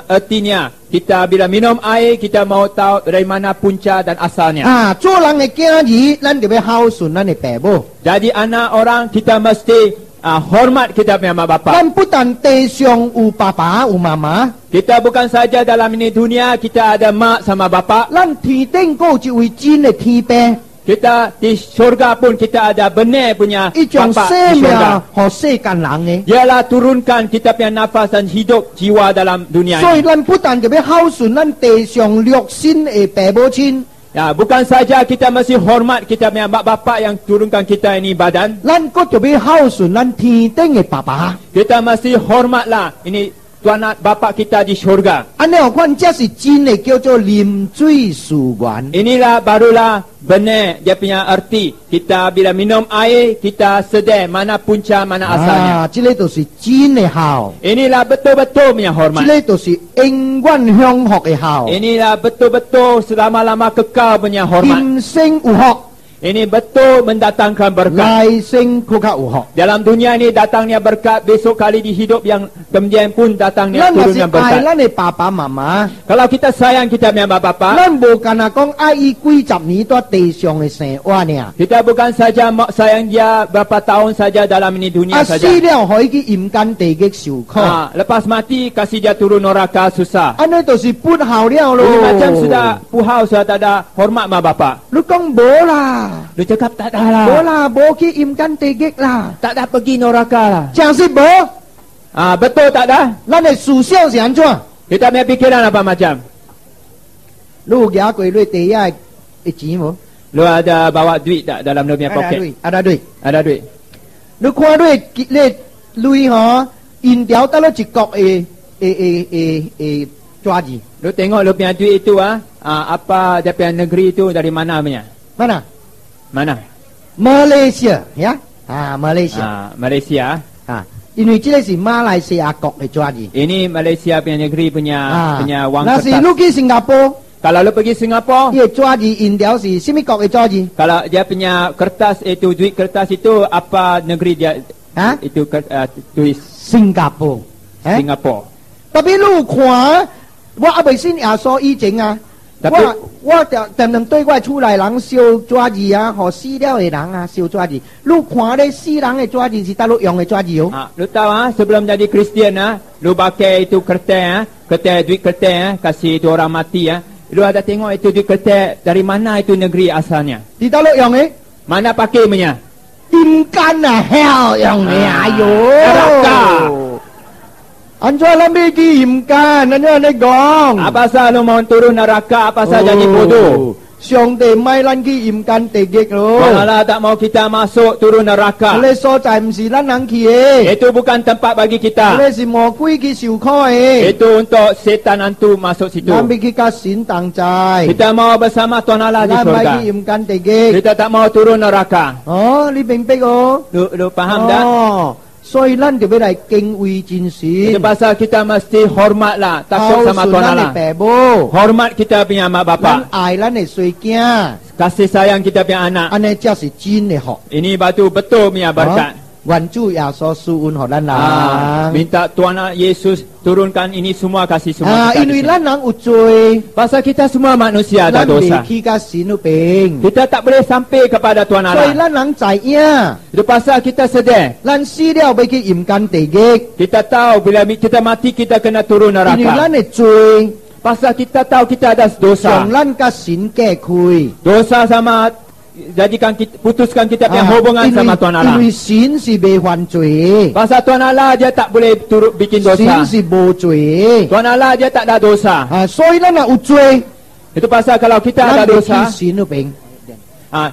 artinya kita bila minum air kita mau tahu dari mana punca dan asalnya. 啊，做人的囝儿，咱就要孝顺咱的爸母。 Jadi anak orang kita mesti hormat kita punya mak bapak. 咱不但地上有爸爸有妈妈， Kita bukan saja dalam ini dunia kita ada mak sama bapak. 咱天顶还有一位真的天父， Kita di syurga pun kita ada benar punya 一种 bapak 生 di 命 syurga. 和世间人的。 Ialah turunkan kita punya nafas dan hidup jiwa dalam dunia 所以 ini. 咱不但就要孝顺咱地上肉身的爸母亲， Ya, bukan saja kita mesti hormat kita punya mak bapak yang turunkan kita ini badan. 咱搁就要孝顺咱天顶的爸爸。 Kita mesti hormatlah ini Tuhan bapak kita di syurga. 安尼有看，这是真的叫做啉水事源。 Inilah barulah benar dia punya arti. Kita bila minum air kita sedar mana punca mana asalnya. 啊，这个就是真的孝， Inilah betul-betul punya 这 hormat. 个就是永远享福的孝， Inilah betul-betul selama-lama kekal punya hormat. 今生有福， Ini betul mendatangkan berkat. 来生更加有福。 Dalam dunia ini datangnya berkat, besok kali di hidup yang kemudian pun datangnya 咱若是 turunnya 爱 berkat. 咱的爸爸妈妈， Kalau kita sayang kita punya bapak-bapak, 咱无干那讲爱伊几十年在地上的生活呢， kita bukan saja sayang dia berapa tahun saja dalam ini dunia 死 saja. 了可以去阴间地狱受苦， Lepas mati kasih dia turun neraka susah. 安尼就是不孝了咯。 Ini macam sudah puhau, sudah tak ada hormat mak bapak. 你讲无啦， Dia cakap tak dah 无 lah. 啦，无去阴间地狱啦， Tak dah pergi neraka lah. 真是无。 Betul tak dah? 咱的思想是安怎？ Kita punya pikiran apa macam? 你有举过你地下的钱无？ Lu ada bawa duit tak dalam lu punya ada poket? 对，ada对。 Ada duit. 你看你鐳吼，银条得了一角的抓字， Lu tengok lu punya duit itu apa dia punya negeri itu dari mana punya? mana? Mana? Malaysia 呀，马来西亚 Malaysia. 啊，因为这个是马来西亚国的抓字 Ini Malaysia punya negeri punya wang 那是 kertas. 你去新加坡， Kalau lu pergi Singapura, 伊的抓字银条是什么国的抓字？ kalau dia punya kertas itu duit kertas itu apa negeri dia 啊， itu tulis 新加坡。哎， Singapura. 特别你有看，我还未信耶稣以前啊。 特别我常常对我厝内人烧纸字啊，和死了的人啊烧纸字。你看咧死人的纸字是大陆用的纸字哦。 Lu tahu sebelum jadi Kristian lu pakai itu kertas kertas duit kertas kasih itu orang mati lu ada tengok itu duit kertas dari mana itu negeri asalnya? 是大陆用的， Mana pakai punya? 阴间啊hell用的，哎呦！ neraka. 安怎咱要去阴间？安怎你讲？ Apa pasal lu mau turun neraka? Apa pasal jadi bodoh? 上帝卖咱去阴间地狱咯。 Tuhan Allah tak mau kita masuk turun neraka. 嗰個所在唔是咱人去的， Itu bukan tempat bagi 嗰 kita. 個是魔鬼去受苦的。 Itu untuk setan hantu masuk situ. 咱要去甲神同在， Kita mau bersama Tuhan Allah di 咱唔 surga. 去阴間地獄。 Kita tak mau turun neraka. 哦，你明白哦？ Lu faham tak? 哦，所以咱就要来敬畏真神， Itu pasal kita mesti hormatlah, takut 孝 sama 順 Tuhan 咱的 Allah. 爸母， Hormat kita punya mak 咱 bapak. 愛咱的細囝， Kasih sayang kita punya anak. 安尼才是真的福。 Ini batu betul punya berkat. 願主耶穌賜恩予咱人。 Minta Tuhan Yesus turunkan ini semua kasih semua kita 因 di 為 sini. 咱人有罪， Pasal kita semua manusia ada 咱未 dosa. 去甲神有病， Kita tak boleh sampai kepada Tuhan 所以 Allah. 咱人知影， Itu pasal kita sedar. 咱死了要去陰間地獄， Kita tahu bila kita mati kita kena turun 因為 neraka. 咱的罪 Pasal kita tahu kita ada 將 dosa. 咱甲神隔開， Dosa sama jadikan kita, putuskan kita punya hubungan sama Tuhan 因 Allah. 為善是未犯罪， Pasal Tuhan Allah dia tak boleh turut bikin 善 dosa. 是無罪。 Tuhan Allah dia tak ada dosa. 所以咱若有罪， Itu pasal kalau kita 咱 ada 就 dosa, 去善嗰邊。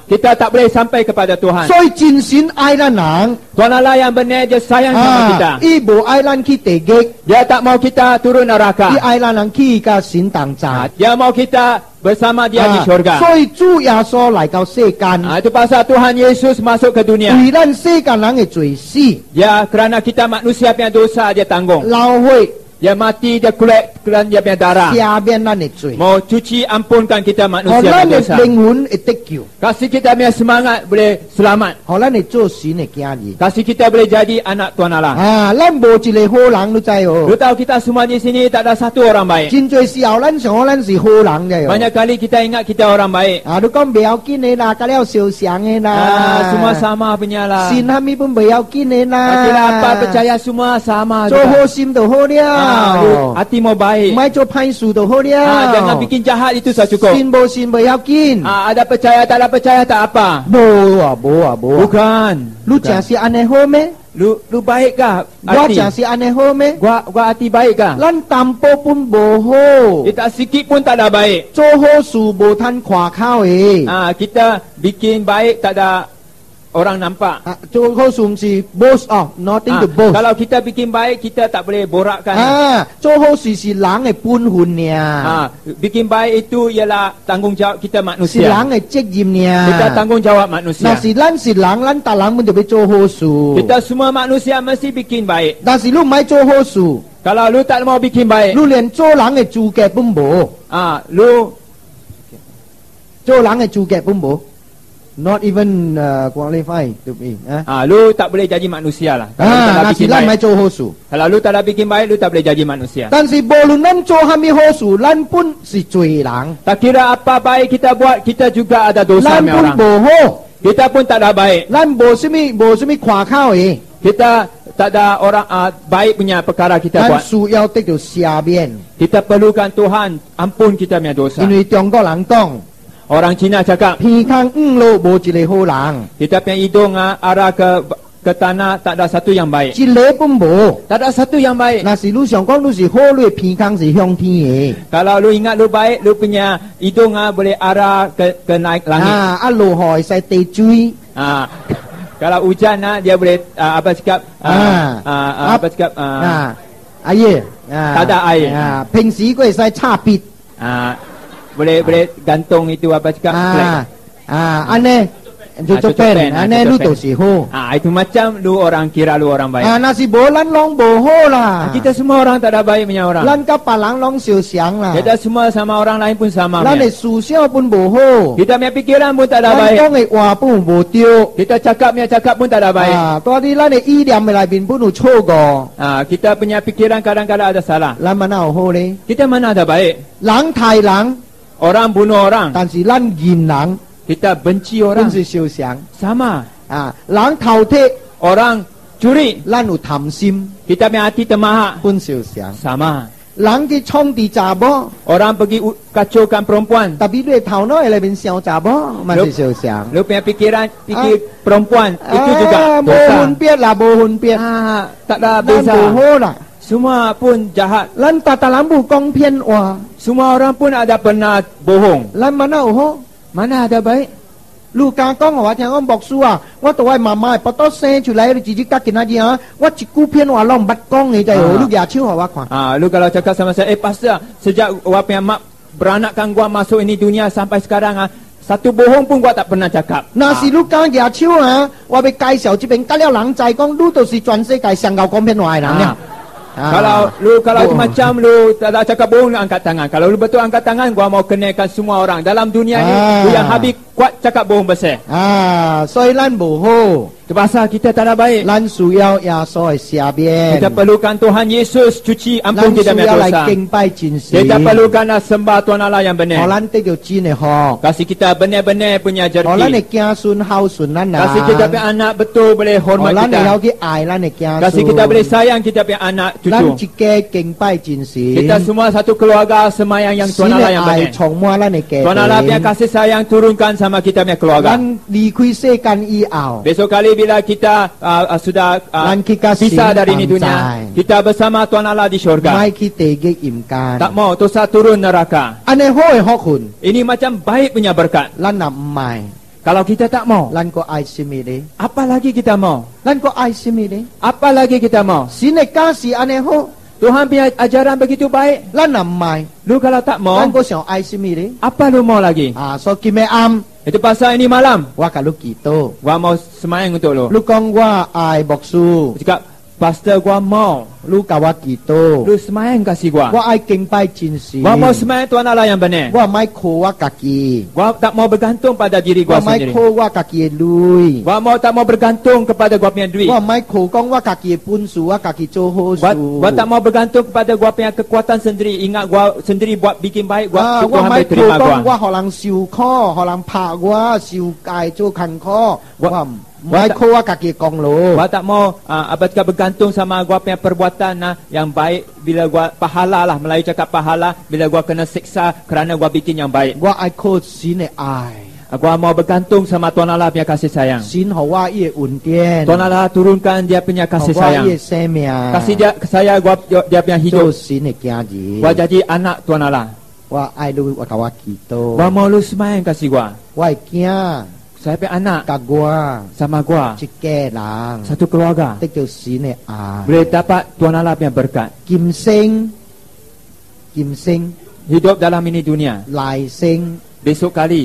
kita tak boleh sampai kepada Tuhan. 所以真善愛咱人， Tuhan Allah yang benar dia sayang sama kita. 伊無愛咱去地獄， Dia tak mau kita turun 伊 neraka. 愛咱人去甲神同在。 Dia mau kita bersama dia di syurga. 所以主耶穌來到世間， Itu pasal Tuhan Yesus masuk ke dunia. 為咱世間人嘅罪死， Ya kerana kita manusia punya dosa dia tanggung. 流血 Dia mati dia kulit kerana dia punya darah. 赦免咱嘅罪， Mau cuci ampunkan kita 互 manusia 咱 punya 嘅 dosa. 靈魂會得救， Kasih kita punya semangat boleh selamat. 互咱會做神嘅囝兒。 Kasih kita boleh jadi anak Tuhan Allah. 咱無一個好人，你知哦 Lu？ tahu kita semua di sini tak ada satu orang baik. 真多時候，咱想咱是好人嘅。 Banyak kali kita ingat kita orang baik. 你講唔要緊嘅啦，甲了受傷嘅啦。 Semua sama punya lah. 信下面本唔要緊嘅啦。 Kira apa percaya semua sama 做 juga. 好心就好 Lu 了， hati mau baik. 唔係做歹事就好 Jangan 了。 bikin jahat itu sudah cukup. 信無信唔要緊。 Ada percaya tak ada percaya tak apa. 無啊無啊無啊！ Bukan. 你真是安尼好咩？ Lu baik kah 我 hati? 真是安尼好咩？ Gua hati baik kah? 咱淡薄本無好， Kita sikit pun tak ada baik. 做好事無通誇口嘅。 Kita bikin baik tak ada orang nampak. 做好事唔是 boast nothing to boast。 Kalau kita bikin baik kita tak boleh borakkan. 做好事是人嘅本分呀， Bikin baik itu ialah tanggungjawab kita 是 manusia. 人嘅責任 Kita 呀。 tanggungjawab manusia. 那是咱是人，咱大人們就要做好事。 Kita semua manusia mesti bikin baik. 但是你唔係做好事， Kalau lu tak mau bikin baik, 你連做人嘅資格本無， lu 做人嘅資格本無。Not even qualified to be。 lu tak boleh jadi manusia lah. Kalau lu tak 那 nak 是 bikin 咱唔係 baik. 做好事。 Kalau lu tak nak bikin baik, lu tak boleh jadi manusia. 但是無論咱做蝦米好事，咱本是罪人， Tak kira apa baik kita buat, kita juga ada dosa 咱 punya 本 orang. 無好， Kita pun tak ada baik. 咱無什麼誇口嘅， Kita tak ada orang baik punya perkara kita 咱 buat. 需要得到赦免。 Kita perlukan Tuhan ampun kita punya dosa. 因為中國人講， Orang Cina cakap, 偏康路無一個好人， kita punya hidung arah ke tanah tak ada satu yang baik. 一個本無。 Tak ada satu yang baik. 那是你想講，你是好，你偏康是向天嘅。 Kalau lu ingat lu baik, lu punya hidung boleh arah ke naik langit. 落雨使地水， Kalau hujan dia boleh apa cakap apa cakap 阿爺， tak ada air. 平時佢會使擦筆， boleh gantung itu apa cakap flag. 安尼就做 tutup 變， pen, 安尼 tutup 你 pen. 就是好。 Itu macam lu orang kira lu orang baik. 那是無咱攏無好啦， Kita semua orang tak ada baik punya orang. 咱甲別人攏相像啦， Kita semua sama orang lain pun sama. 咱 punya. 嘅思想本無好， Kita punya pikiran pun tak ada 咱 baik. 講嘅話本無對， Kita cakap pun tak ada baik. 多啲咱嘅意念嘅內面本有錯誤， Kita punya pikiran kadang-kadang ada salah. 咱乜有好咧？ Kita mana ada baik? 人害人， Orang bunuh orang. 但是咱嫌人， Kita benci 本 orang. 是相像。 Sama. 人偷竊， Orang curi. 咱有貪心， Kita punya hati temahak. 本相像。 Sama. 人去衝啲查某， Orang pergi kacaukan perempuan. 特別你頭腦裏面想查某，咪是相像。 Lu punya pikiran fikir perempuan itu juga 冇 dosa. 分別啦，冇分別， Tak ada 咱冇 beza. 好啦。 Semua pun jahat. 咱大大人冇講騙話， Semua orang pun ada pernah bohong. 咱乜有好？ Mana ada baik? 路加講我聽我牧師啊，我到我媽媽不多生出來，你自己家見下嘢啊，我一句騙話攏捌講嘅，就係你牙超我看。 Lu kalau cakap sama saya, pastor, sejak gua punya mak beranakkan gua masuk ini dunia sampai sekarang satu bohong pun gua tak pernah cakap. 那是你講牙超啊，我要介紹這邊甲了人知講，你就是全世界上夠講騙話嘅人呀。 Kalau itu macam lu tak ada cakap bohong, lu angkat tangan. Kalau lu betul angkat tangan, gua mau kenakan semua orang dalam dunia ni. Lu yang habis kuat cakap bohong besar. 所以咱無好， Itu pasal kita tak ada baik. 咱需要耶穌嘅赦免， Kita perlukan Tuhan Yesus cuci 咱 ampun 需 kita 要 punya 嚟 dosa. 敬拜真神， Kita perlukan sembah Tuhan Allah yang 互 benar. 咱得到真嘅學， Kasih kita benar-benar punya 互咱嘅 jerki. 子孫孝順咱 Kasih kita punya anak betul boleh 互 hormat 咱會 kita. 有去愛咱嘅子 Kasih kita boleh 孫， sayang kita punya anak 咱 cucu. 一家敬拜真神， Kita semua satu keluarga semayang yang 神 Tuhan Allah 嘅 yang 愛 benar. 充滿咱嘅家 Tuhan Allah punya 庭， kasih sayang turunkan bersama kita punya keluarga. ลันดีคุยเซกันอีเอา Besok kali bila kita sudah Dan kita pisah dari ini sing dunia, tansai. kita bersama Tuhan Allah di ไม่ syurga. คิดเตเกกอิ่มการ Tak mau dosa turun neraka. อันในห้อยฮอกคุณ Ini macam baik punya berkat. ลันนำใหม่ Kalau kita tak mau, ลันก็ไอซิมิเด apa lagi kita mau? ลันก็ไอซิมิเด Apa lagi kita mau? สิเนกาสีอันในห้อ Tuhan punya ajaran begitu baik. ลันนำใหม่ Lu kalau tak ลั mau, นก็เสียวไอซิมิเด apa lu mau lagi? โซกิเมอัม Itu pasal ini malam. ว่ากับลูกกี่โต Gua mau semayang untuk lu. ลูกกองว่าไอบอกซู Cakap, Pastor gua mau. ลูกกะว่ากี่โต Lu semayang kasih gua. ว่าไอเก่งไปจินสี Gua mau semayang Tuhan Allah yang benar. ว่าไม่โคว่ากะกี Gua tak mau bergantung pada diri ว่า gua ไม่ sendiri. โคว่ากะกีลุย Gua tak mau bergantung kepada gua punya duit. ว่าไม่โคกองว่ากะกีปุนสูว่ากะกีโจโฮ Gua, สู gua tak mau bergantung kepada gua punya kekuatan sendiri. Ingat gua sendiri buat bikin baik. ว่า Gua ว่า Tuhan ไม่ boleh โค terima กอง gua. ว่าหอลังซิวข้อหอลังผาว่าซิวกายโจคันข้อว่าไม่โคว่ากะกีกองโล Gua tak mau apa cakap bergantung sama gua punya perbuatan yang baik. Bila gua pahala lah, Melayu cakap pahala. Bila gua kena siksa kerana gua bikin yang baik. ว่าไอโคซีเนไอ Gua mau bergantung sama Tuhan Allah punya kasih sayang. ซินหอว่าเอียอุ่นเตียน Tuhan Allah turunkan dia punya หอ kasih ว่า sayang. เอียเซเมีย Kasih dia saya gua dia punya โจ hidup. ซีเนกียจี Gua jadi anak Tuhan Allah. ว่าไอรู้ว่ากะว่ากี่โต Gua mau lu semayang kasih gua. ว่าไอเกีย Saya punya anak กะกัว sama gua. จิแก่หลาง Satu keluarga. เต็กโจซีเนไอ Boleh dapat Tuhan Allah punya berkat. กิมเซ็งกิมเซ็ง Hidup dalam ini dunia. ลายเซ็ง Besok kali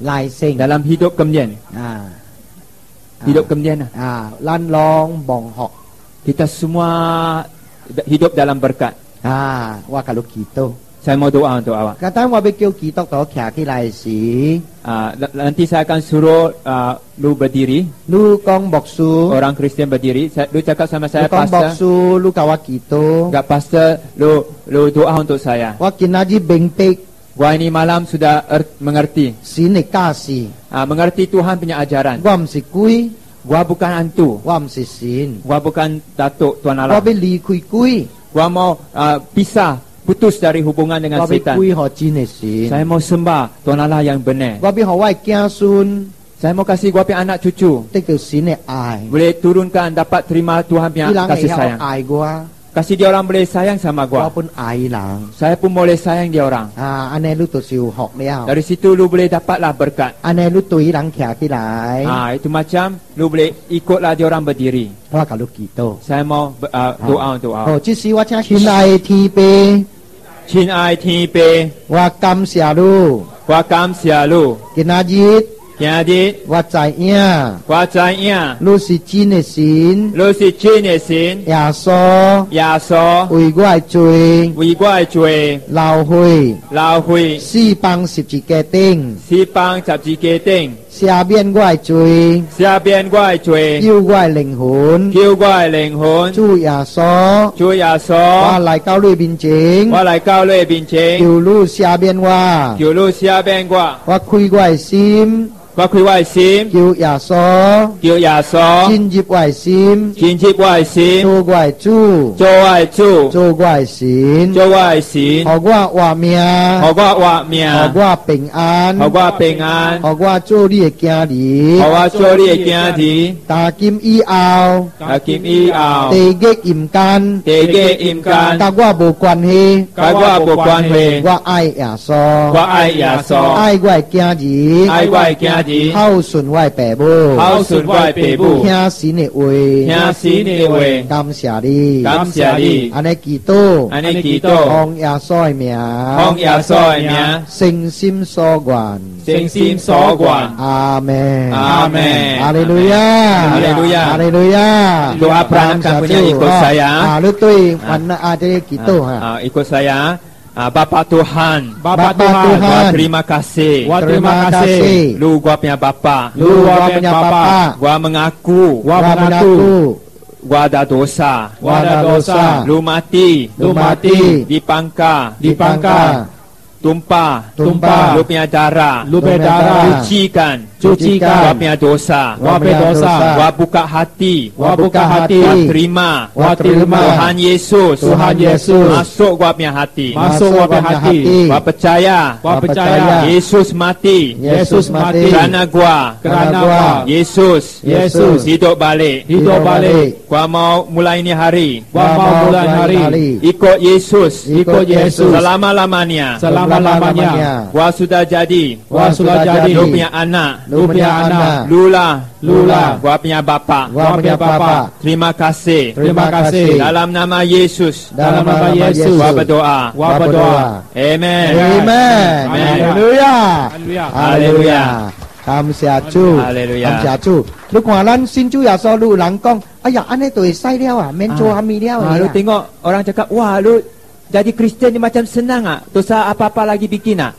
ลายเซ็ง dalam hidup kemudian. อ่า Hidup kemudian. ลั่นลองบ่องหอก Kita semua hidup dalam berkat. ว่ากะลูกกี่โต Saya mau doa untuk awak. กะตั้งว่าไปเกี่ยวกี่ตอกต่อแขกที่ลายสี Nanti saya akan suruh lu berdiri. ลูกกองบอกซู Orang Kristian berdiri. Lu cakap sama ลู saya กกองบอก pastor. ซูลูกกะว่ากี่โต Enggak pastor, lu doa untuk saya. ว่ากินนาจีเบงเปก Gua ini malam sudah mengerti. สีเนกาสี Mengerti Tuhan punya ajaran. ว่ามสิกุย Gua bukan hantu. ว่ามสิศีล Gua bukan datuk Tuhan ว่า Allah. ไปลีคุยกุย Gua mau pisah, putus dari hubungan ว่า dengan ไป setan. คุยหอจีเนศีล Saya mau sembah Tuhan Allah yang benar. ว่าไปหอไหวแก้ซุน Saya mau kasih gua punya anak cucu. เต็กโจสีเนไอ Boleh turunkan dapat terima Tuhan punya ที่หลังไอ้ kasih เขา sayang. อายกว่า Kasih dia orang boleh sayang sama ว่า gua. ปนอายหลัง Saya pun boleh sayang dia orang. อันนี้รู้ตัวซิวหอกแล้ว Dari situ lu boleh dapatlah berkat. อันนี้รู้ตัวหลังแขกที่หลาย Itu macam lu boleh ikutlah dia orang berdiri. เพราะกับลูกกี่โต Saya mau doa untuk โอ้ awak. จิซีว่าชินไอทีเป Chin ai thi pe ว่ากำเสียลู kwa kam sia lu กินาจิต kya di ว่าใจเอีย kwa chai ya ลูสิจีเนสิน lu si chin ne sin ยาซอ ya so อุยกวยจุย wi gwai chue ลาวหุย lao hui ซี่ปังสิบจีแกติง si pang chap ji ke ting เสียเบียนกวยจุย sia bian gwai chue ยิ้วกวยเหล่งหุน kiu gwai leng hon จู้ยาซอ chu ya ว่า so ไหลเก้าลุยบินเจง wa lai cao lue bin กิ ching วลู่เสียเบียนว่า kiu lu sia bian gwa ว่าคุยกวยซิม kwa kui wai sim กิวยาซอ kiu ya so จินจิบกวยซิม chin chip wai โจ sim กวยจู้ jo wai chu โจกวยสิน jo wai sin หอกว่าว่าเมีย ho gwa wa หอก mia ว่าเป่งอาน ho gwa ping an หอกว่าโจเรียกแกดี ho wa cho ri kya di ตากิมอีอาว kim i ao เตเกกอิ่มกัน te ge im kan กากว่าโบกวนเฮ ka gwa bo kwan he ว่าไออาซอ wa ai ya so ไอ้กวยแกดี ai wai kya di เข้าสุนไหวแปะโบ hao sun wai pe bu เฮียสีเนอวย nya si ne we กำเสียดี kam sia di อันนี้กี่โต ane ki ท to องยาซ้อยเมีย hong ya soi mia เซ็งซิมซอกวน sing sim so gwan อาเมน Amen ฮาเลลูยา Haleluya ฮาเลลูยา Doa peranakan punya ikut saya. ลูกตุ้ยวันน่ะอาจจะกี่โตฮะ ikut saya. Bapa Tuhan, Bapa Gua Tuhan, terima kasih. terima kasih. Lu gua punya bapa. Lu gua punya Bapa. Gua mengaku. Gua mengaku. Gua ada dosa. Gua ada dosa. Lu mati. Lu mati. Dipangka. Tumpah. Tumpah. Lu punya darah. Lu punya darah. Cucikan. Cucikan. Wah punya dosa. Wah punya dosa. Wah buka hati. Wah buka hati. Wah terima. Wah terima. Tuhan Yesus. Tuhan Yesus. Masuk gua punya hati. Masuk gua punya hati. Wah percaya. Wah percaya. Yesus mati. Yesus mati. Kerana gua. Yesus. Hidup balik. Gua mau mulai ini hari. Gua mau mulai hari. Ikut Yesus. Ikut Yesus. Selama-lamanya. Gua sudah jadi. Lu punya anak. Lula. Gua punya bapa. Terima kasih. Dalam nama Yesus. Gua berdoa. Amen. Haleluya. 感謝主，感謝主。你看咱新主耶穌路人講，哎呀，安尼就會使了啊，免做阿咪了。Lu tengok orang cakap, wah lu jadi Kristen ni macam senang ah. Dosa apa-apa lagi bikin ah.